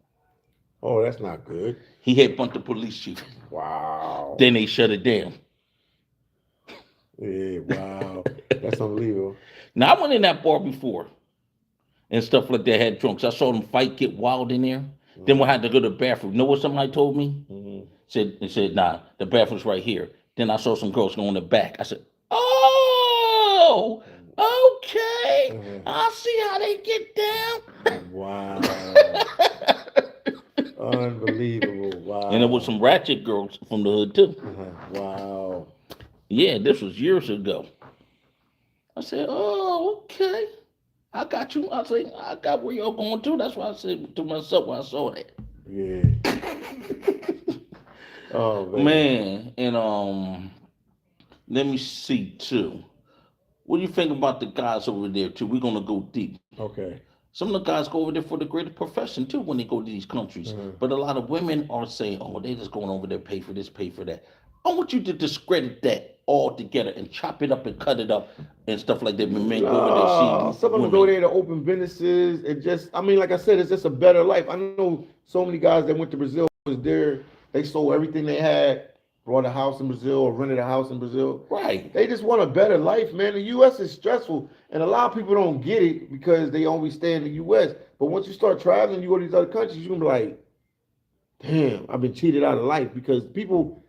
Oh, that's not good.
He hit bunt the police chief.
Wow.
Then they shut it down.
Yeah, wow. That's unbelievable.
Now I went in that bar before and stuff like that, had drunks. I saw them fight, get wild in there. Then we
Mm-hmm.
had to go to the bathroom. You know what somebody told me?
Mm-hmm.
Said, nah, the bathroom's right here. Then I saw some girls go in the back. I said, oh, okay.
Uh-huh.
I see how they get
Wow.
down.
Unbelievable.
And there was
Wow.
some ratchet girls from the hood too.
Uh-huh. Wow.
Yeah, this was years ago. I said, oh, okay. I got you. I said, I got where you're going to. That's why I said to myself when I saw that.
Yeah. Oh man.
Man, and let me see too. What do you think about the guys over there too? We're gonna go deep.
Okay.
Some of the guys go over there for the greater profession too when they go to these countries.
Uh-huh.
But a lot of women are saying, oh, they just going over there, pay for this, pay for that. I want you to discredit that altogether and chop it up and cut it up and stuff like that. When men go over there
Nah,
see
some of them go
women.
there to open businesses. It just, I mean, like I said, it's just a better life. I know so many guys that went to Brazil was there. They sold everything they had, bought a house in Brazil or rented a house in Brazil.
Right.
They just want a better life, man. The U.S. is stressful, and a lot of people don't get it because they always stay in the U.S. But once you start traveling, you go to these other countries, you're gonna be like, damn, I've been cheated out of life because people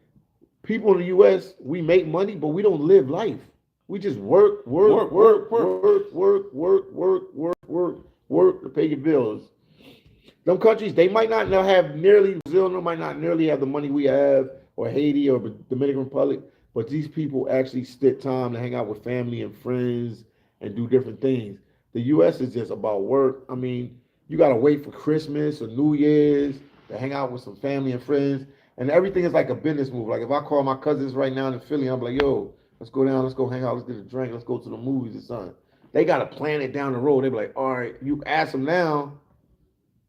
in the U.S. we make money, but we don't live life. We just work, work,
Work, work,
work,
work.
work, work, work, work, work, work, work to pay your bills. Them countries, they might not have nearly Brazil, they might not nearly have the money we have, or Haiti or Dominican Republic, but these people actually stick time to hang out with family and friends and do different things. The U.S. is just about work. I mean, you gotta wait for Christmas or New Year's to hang out with some family and friends, and everything is like a business move. Like if I call my cousins right now in Philly, I'm like, yo, let's go down, let's go hang out, let's get a drink, let's go to the movies or something. They gotta plan it down the road. They be like, all right, you ask them now,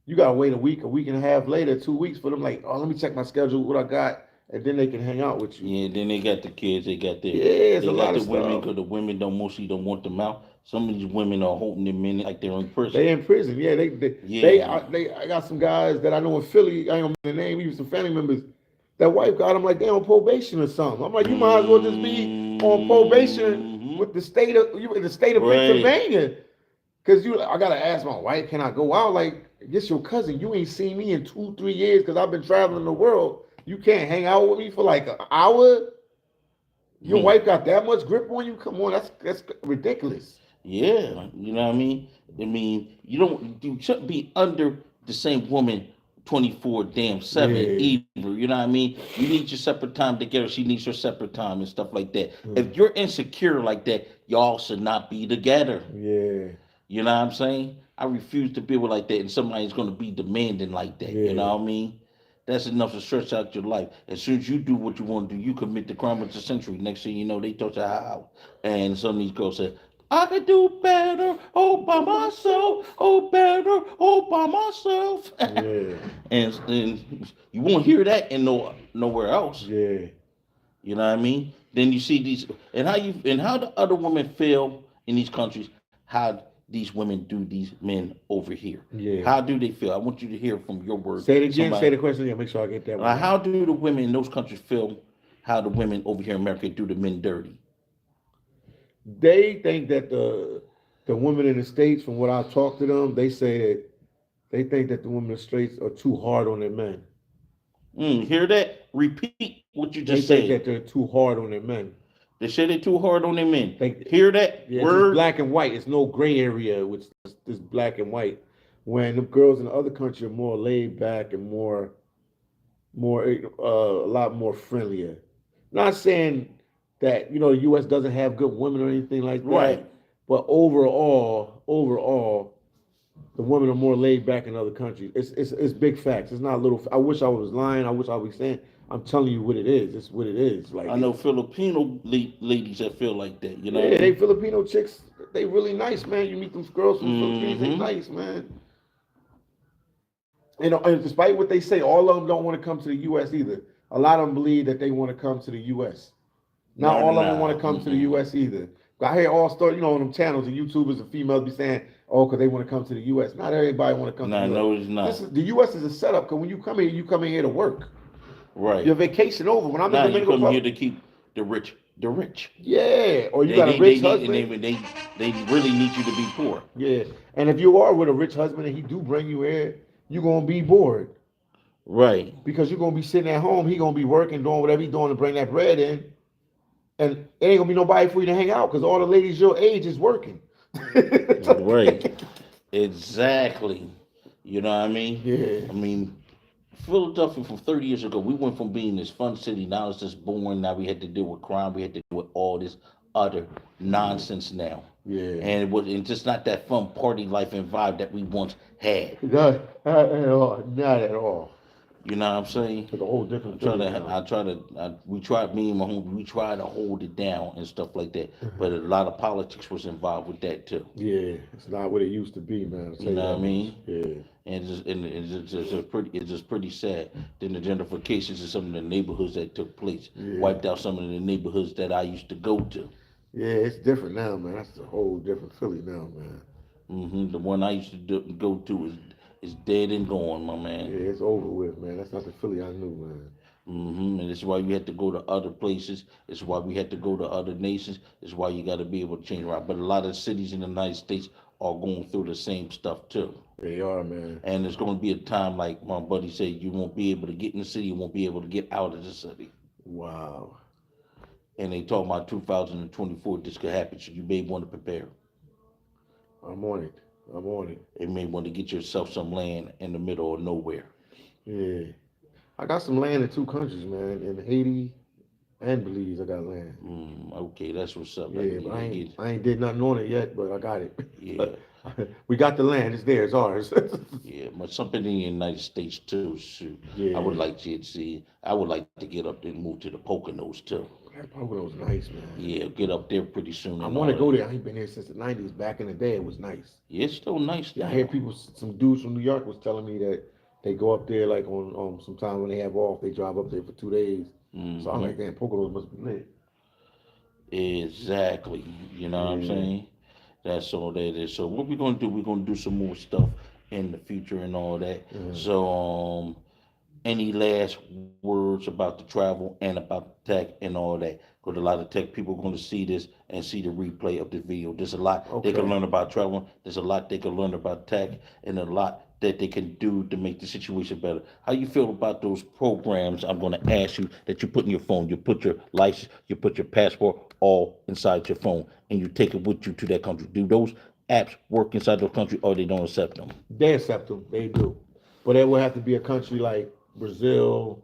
you gotta wait a week and a half later, 2 weeks for them. Like, oh, let me check my schedule, what I got, and then they can hang out with you.
Yeah, then they got the kids,
Yeah, it's a
they got
lot
the
of
women
stuff.
because the women don't mostly don't want them out. Some of these women are holding them in like they're in prison.
They in prison. Yeah,
Yeah.
I got some guys that I know in Philly. I ain't gonna mention the name. Even some family members. That wife got them like they on probation or something. I'm like, you might as well just be on probation
Hmm.
with the state of you in the state of
Right.
Pennsylvania. Cause I gotta ask my wife, can I go out? Like, this your cousin. You ain't seen me in 2, 3 years because I've been traveling the world. You can't hang out with me for like an hour. Your
Hmm.
wife got that much grip on you? Come on, that's ridiculous.
Yeah, you know what I mean. I mean, you shouldn't be under the same woman 24 damn seven
Yeah.
either. You know what I mean. You need your separate time together. She needs her separate time and stuff like that.
Mm.
If you're insecure like that, y'all should not be together.
Yeah.
You know what I'm saying? I refuse to be with like that, and somebody's gonna be demanding like that. You
Yeah.
know what I mean? That's enough to stretch out your life. As soon as you do what you want to do, you commit the crime of the century. Next thing you know, they touch your house, and some of these girls say, "I could do better all by myself, oh better all by myself,"
Yeah.
and you won't hear that in nowhere else.
Yeah.
You know what I mean? Then you see these, and how the other women feel in these countries, how these women do these men over here.
Yeah.
How do they feel? I want you to hear from your word.
Say it again. Say
Somebody,
the question again. Make sure I get that one
how
right.
do the women in those countries feel? How the women over here in America do the men dirty?
They think that the women in the states, from what I talk to them, they say that they think that the women in the states are too hard on their men.
Hear that? Repeat what you
They
just
think
said.
that they're too hard on their men.
They say they too hard on their men.
Think
Hear that
yeah, it's just
word?
black and white. It's no gray area, which is this black and white. When the girls in the other country are more laid back and more a lot more friendlier. Not saying that the U.S. doesn't have good women or anything like that,
Right.
but overall, the women are more laid back in other countries. It's big facts. It's not little. I wish I was lying. I wish I was saying. I'm telling you what it is. It's what it is. Like
I know Filipino ladies that feel like that. You know what I
yeah, they
mean?
Filipino chicks. They really nice, man. You meet them girls from the Philippines. They
Mm-hmm.
nice, man. And despite what they say, all of them don't want to come to the U.S. either. A lot of them believe that they want to come to the U.S. Not
No,
all of them want
nah.
to come to the
Mm-mm.
U.S. either. I hear all stories, on them channels and YouTubers and females be saying, "Oh, because they want to come to the U.S." Not everybody want to come to the
Nah,
U.S.
no, it's not.
The U.S. is a setup. Because when you come here, you come in here to work.
Right.
Your vacation over. When I'm in
Nah, you
Dominican
come here
Republic,
to keep the rich.
yeah. Or you
They
got a
they they
rich
need and
husband,
they really need you to be poor.
yeah. And if you are with a rich husband and he do bring you here, you're gonna be bored
Right.
because you're gonna be sitting at home. He gonna be working, doing whatever he's doing to bring that bread in, and it ain't gonna be nobody for you to hang out because all the ladies your age is working.
Right. Exactly. You know what I mean?
Yeah,
I mean, Philadelphia from 30 years ago, we went from being this fun city. Now it's just boring. Now we had to deal with crime. We had to deal with all this other nonsense now.
yeah.
And it was and just not that fun party life and vibe that we once had.
Not at all. Not at all.
You know what I'm saying?
It's a whole different Philly now.
We tried, me and my home, we tried to hold it down and stuff like that. But a lot of politics was involved with that too.
Yeah, it's not what it used to be, man. I'll tell
You
you
know what
that
I
much.
mean?
Yeah,
It's just pretty sad. Then the gentrifications of some of the neighborhoods that took place
yeah,
wiped out some of the neighborhoods that I used to go to.
yeah. It's different now, man. That's a whole different Philly now, man.
The one I used to go to is dead and gone, my man.
Yeah, it's over with, man. That's not the Philly I knew, man.
And it's why you had to go to other places. It's why we had to go to other nations. It's why you got to be able to change around. But a lot of cities in the United States are going through the same stuff too.
They are, man.
And there's going to be a time, like my buddy said, you won't be able to get in the city. You won't be able to get out of the city.
Wow.
And they talk about 2024, this could happen. So you may want to prepare.
I'm on it. I'm on it.
You may want to get yourself some land in the middle of nowhere.
Yeah. I got some land in two countries, man. In Haiti and Belize, I got land.
Okay, that's what's up.
Yeah, but I ain't did nothing on it yet, but I got it.
Yeah,
We got the land. It's there. It's ours.
yeah, but something in the United States too. Shoot, I would
Yeah.
like to see. I would like to get up there and move to the Poconos too.
That Pocono's nice, man.
Yeah, get up there pretty soon
I
and
want
all
to go
that.
there. I ain't been there since the '90s. Back in the day, it was nice.
Yeah, it's still nice
Yeah, I
now.
hear people, some dudes from New York was telling me that they go up there like on sometime when they have off, they drive up there for 2 days. So I'm
hmm
like, damn, Poconos must be lit.
Exactly. You know what I'm
Yeah.
saying? That's all that is. So what we're gonna do? We're gonna do some more stuff in the future and all that.
Yeah.
So any last words about the travel and about the tech and all that? Because a lot of tech people are going to see this and see the replay of the video. There's a lot they can
Okay.
learn about travel. There's a lot they can learn about tech, and a lot that they can do to make the situation better. How you feel about those programs? I'm going to ask you that you put in your phone. You put your license, you put your passport all inside your phone, and you take it with you to that country. Do those apps work inside the country, or they don't accept them?
They accept them. They do. But it would have to be a country like Brazil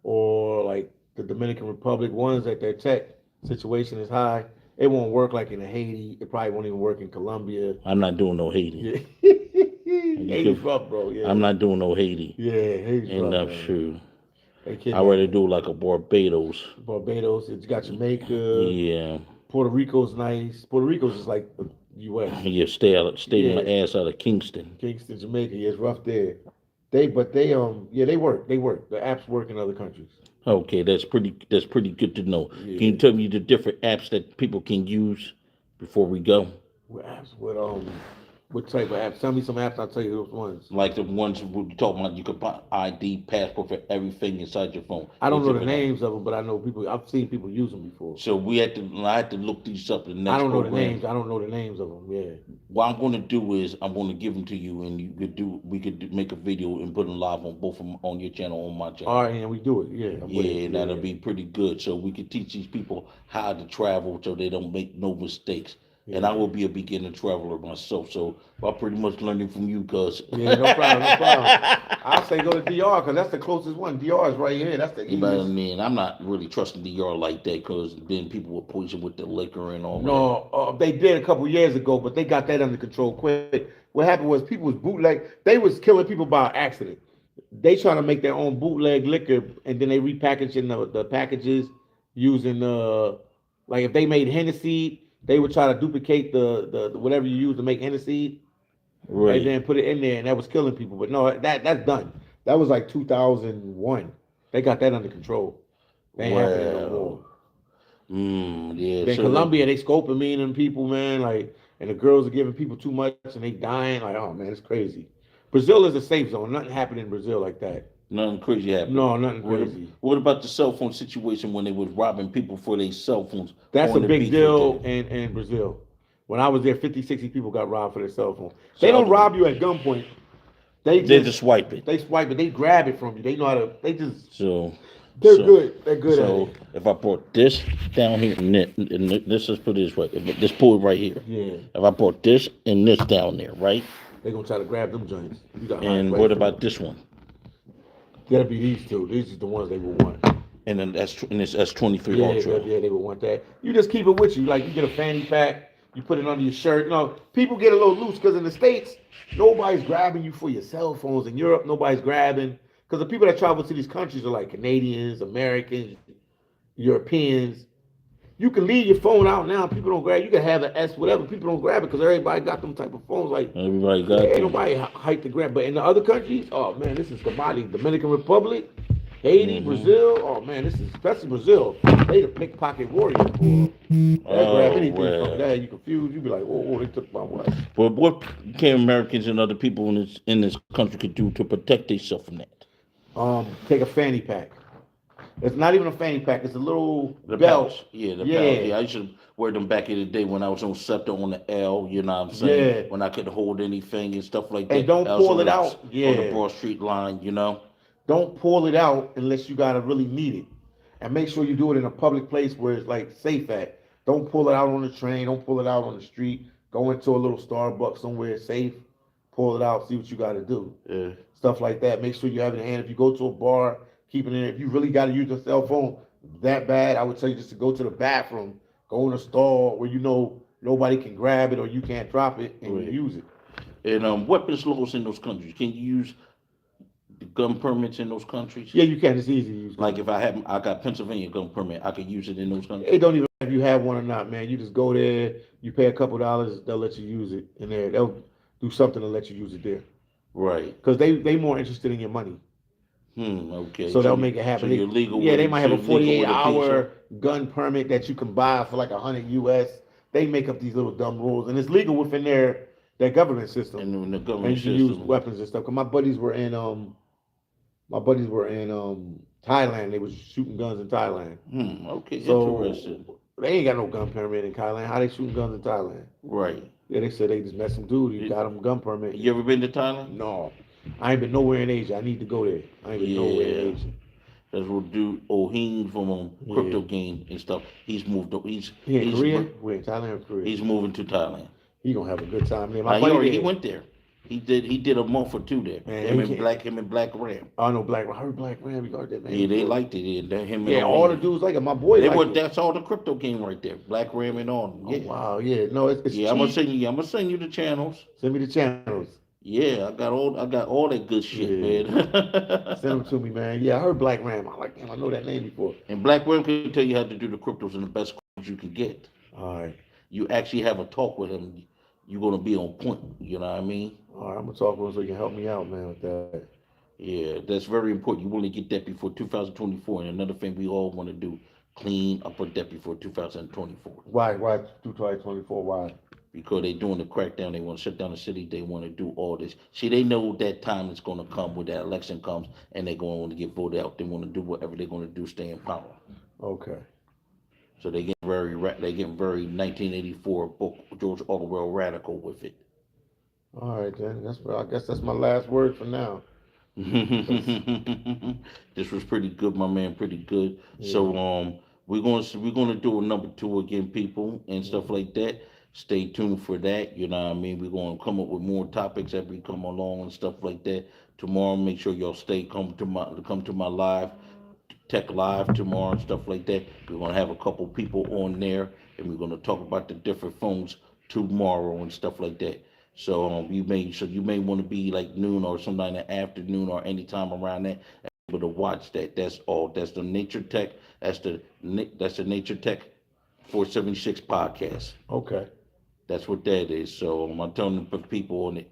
or like the Dominican Republic, ones that their tech situation is high. It won't work like in Haiti. It probably won't even work in Colombia.
I'm not doing no Haiti.
Yeah.
You
Haiti's
could,
rough, bro. Yeah.
I'm not doing no Haiti.
Yeah, Haiti's
And
rough,
I'm
man.
sure
They
I
kidnap
rather do like a Barbados.
Barbados. It's got Jamaica.
Yeah,
Puerto Rico's nice. Puerto Rico's just like the U.S.
yeah. Stay my
Yeah.
ass out of Kingston.
Kingston, Jamaica. Yeah, it's rough there. Yeah, they work. They work. The apps work in other countries.
Okay, that's pretty. That's pretty good to know. Can you
Yeah.
tell me the different apps that people can use before we go?
What apps? What type of apps? Tell me some apps. I'll tell you those ones.
Like the ones we talking about, you could buy ID, passport for everything inside your phone.
I
They
don't know the
different apps.
names of them, but I know people. I've seen people use them before.
So we had to. I had to look these up. The
I
next
don't know the
program.
names. I don't know the names of them. Yeah.
What I'm going to do is I'm going to give them to you, and you could do. We could make a video and put them live on both of them on your channel, on my channel.
All right, and we do it. Yeah. I'm with
Yeah,
it.
and that'll be pretty good. So we can teach these people how to travel so they don't make no mistakes. and I will be a beginner traveler myself. So I'm pretty much learning from you, cuz.
Yeah, no problem, no problem. I say go to DR because that's the closest one. DR is right here. That's the
You know what I
easiest.
mean? I'm not really trusting the yard like that because then people were poison with the liquor and all that.
No, they did a couple years ago, but they got that under control quick. What happened was people was bootleg. They was killing people by accident. They trying to make their own bootleg liquor, and then they repackaging the packages using like if they made Hennessy, they would try to duplicate the whatever you use to make Hennessy, and
Right.
then put it in there, and that was killing people. But no, that's done. That was like 2001. They got that under control. They ain't happening no more.
Well, yeah.
Then
So they,
Colombia, they scopamine people, man, like, and the girls are giving people too much and they dying. Like, oh man, it's crazy. Brazil is a safe zone. Nothing happened in Brazil like that.
nothing crazy happened.
No, nothing
What,
crazy.
what about the cell phone situation when they was robbing people for their cell phones
That's a
on the
big
beach
deal
with them?
in Brazil. When I was there, 50, 60 people got robbed for their cell phone. They
So
don't rob you at gunpoint. They
they
just
just swipe it.
they swipe it. They grab it from you. They know how to. They just
So
they're
so
good. They're good at
so
it.
if I brought this down here and this is put this right, just pull it right here.
Yeah,
If I brought this and this down there, right?
they gonna try to grab them joints. You got high
And
price
what
for
about
them.
this one?
That'll be these two. These are the ones they will want.
And then that's S23
Yeah,
Ultra.
they would want that. You just keep it with you. Like you get a fanny pack, you put it under your shirt. You know, people get a little loose because in the States, nobody's grabbing you for your cell phones. In Europe, nobody's grabbing. Because the people that travel to these countries are like Canadians, Americans, Europeans. You can leave your phone out now. People don't grab. You can have an S, whatever. People don't grab it because everybody got them type of phones. Like
Everybody got
ain't
them.
nobody hype to grab. But in the other countries, oh man, this is commodity. Dominican Republic, Haiti, Brazil. Oh man, this is especially Brazil. They the pickpocket warriors, boy. They grab anything
well.
from that. You confused. You be like, whoa, they took my watch.
But what can Americans and other people in this country could do to protect themselves from that?
Take a fanny pack. It's not even a fanny pack. It's a little
The
belt.
pouch. Yeah, the
Yeah.
pouch. Yeah, I used to wear them back in the day when I was on SEPTA on the L, you know what I'm saying?
Yeah.
When I could hold anything and stuff like that.
And don't
I was
pull
on
it
the-
out.
On
Yeah.
the Broad Street line, you know?
Don't pull it out unless you gotta really need it, and make sure you do it in a public place where it's like safe at. Don't pull it out on the train. Don't pull it out on the street. Go into a little Starbucks somewhere safe. Pull it out. See what you got to do.
Yeah.
Stuff like that. Make sure you have it in hand. If you go to a bar, keep it in. If you really got to use your cell phone that bad, I would tell you just to go to the bathroom. Go in a stall where you know nobody can grab it or you can't drop it and
Right.
use it.
And weapons laws in those countries. Can you use the gun permits in those countries?
Yeah, you can. It's easy to use.
Like if I got Pennsylvania gun permit, I could use it in those countries.
It don't even matter if you have one or not, man. You just go there, you pay a couple dollars, they'll let you use it in there. They'll do something to let you use it there.
Right.
Because they more interested in your money.
Okay.
So they'll make it happen.
So you're legal.
Yeah,
with
they
it.
might have
So
a
you're legal with
48-hour gun permit that you can buy for like 100 US. They make up these little dumb rules, and it's legal within their government system.
And in the
And
government
you can use
system.
weapons and stuff. Cause my buddies were in Thailand. They was shooting guns in Thailand.
Okay.
So
Interesting.
they ain't got no gun permit in Thailand. How they shooting guns in Thailand?
Right.
Yeah, they said they just met some dude. He got him gun permit.
You ever been to Thailand?
No, I ain't been nowhere in Asia. I need to go there. I ain't been nowhere in
Yeah.
Asia.
That's what dude Oheen from
Yeah.
Crypto Game and stuff. He's moved.
He in Korea? We're in Thailand or Korea?
He's moving to Thailand.
He gonna have a good time there.
Nah,
My
he
buddy
already
there.
he went there. He did a month or two there.
Man,
him
he
and
can't-
Black Ram.
I know Black. I heard Black Ram. We got that man.
Yeah, they liked it. Yeah, him and
Yeah, all the
Oheen.
dudes like it. My boy.
They
like
were.
it.
That's all the Crypto Game right there. Black Ram and all.
Oh,
Yeah.
wow. Yeah. No, it's
Yeah,
cheap.
I'm gonna send you the channels.
Send me the channels.
Yeah, I got all that good shit, man.
Send them to me, man. Yeah, I heard Black Ram. I'm like, damn, I know that name before.
And Black Ram can tell you how to do the cryptos and the best cryptos you can get.
All right.
You actually have a talk with him. You're gonna be on point. You know what I mean?
All right. I'm gonna talk with him so you can help me out, man, with that.
Yeah, that's very important. You want to get that before 2024. And another thing we all want to do, clean up a debt before 2024.
Why 2024? Why?
Because they doing the crackdown. They want to shut down the city. They want to do all this. See, they know that time is going to come when that election comes and they're going to want to get voted out. They want to do whatever they're going to do, stay in power.
Okay.
So they get they get very 1984 book George Orwell radical with it.
All right, then. I guess that's my last word for now.
This was pretty good, my man. Pretty good.
Yeah.
So we're gonna do a number two again, people, and stuff like that. stay tuned for that. You know what I mean? We're gonna come up with more topics as we come along and stuff like that. Tomorrow, make sure y'all come to my live tech live tomorrow and stuff like that. We're gonna have a couple people on there, and we're gonna talk about the different phones tomorrow and stuff like that. So you may want to be like noon or sometime in the afternoon or anytime around that, able to watch that. That's all. That's the Nature Tech. That's the Nature Tech 476 podcast.
Okay.
That's what that is. So I'm telling the people on it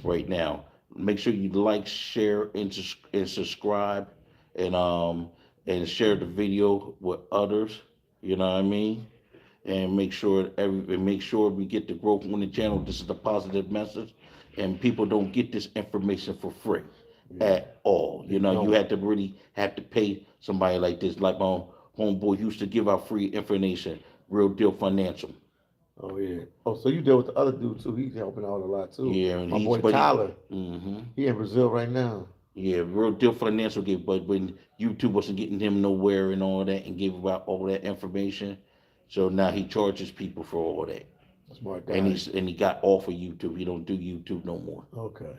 right now. Make sure you like, share, and subscribe, and share the video with others. You know what I mean? And make sure we get the growth on the channel. This is a positive message, and people don't get this information for free at all. You know, you have to pay somebody like this. Like my homeboy used to give out free information. Real Deal Financial.
Oh yeah. Oh, so you deal with the other dude too. He's helping out a lot too.
Yeah, and
My boy Tyler.
Mm-hmm.
He in Brazil right now.
Yeah, Real Deal Financial gave, but when YouTube wasn't getting him nowhere and all that, and gave out all that information, so now he charges people for all that,
Smart guy.
and he got off of YouTube. He don't do YouTube no more.
Okay.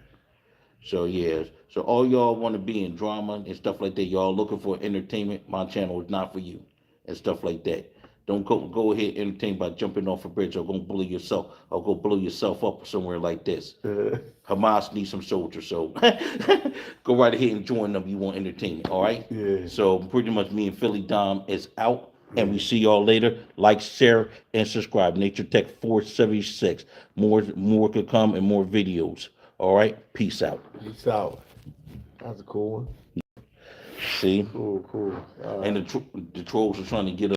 So yeah, so all y'all want to be in drama and stuff like that, y'all looking for entertainment, my channel is not for you, and stuff like that. Don't go ahead and entertain by jumping off a bridge or go blow yourself or go blow yourself up somewhere like this. Hamas needs some soldiers, so go right ahead and join them. You want entertainment, all right?
Yeah.
So pretty much me and Philly Dom is out, and we see y'all later. Like, share, and subscribe. Nature Tech 476. More could come and more videos. All right, peace out.
Peace out. That's a cool one.
See,
Cool.
and the trolls are trying to get us.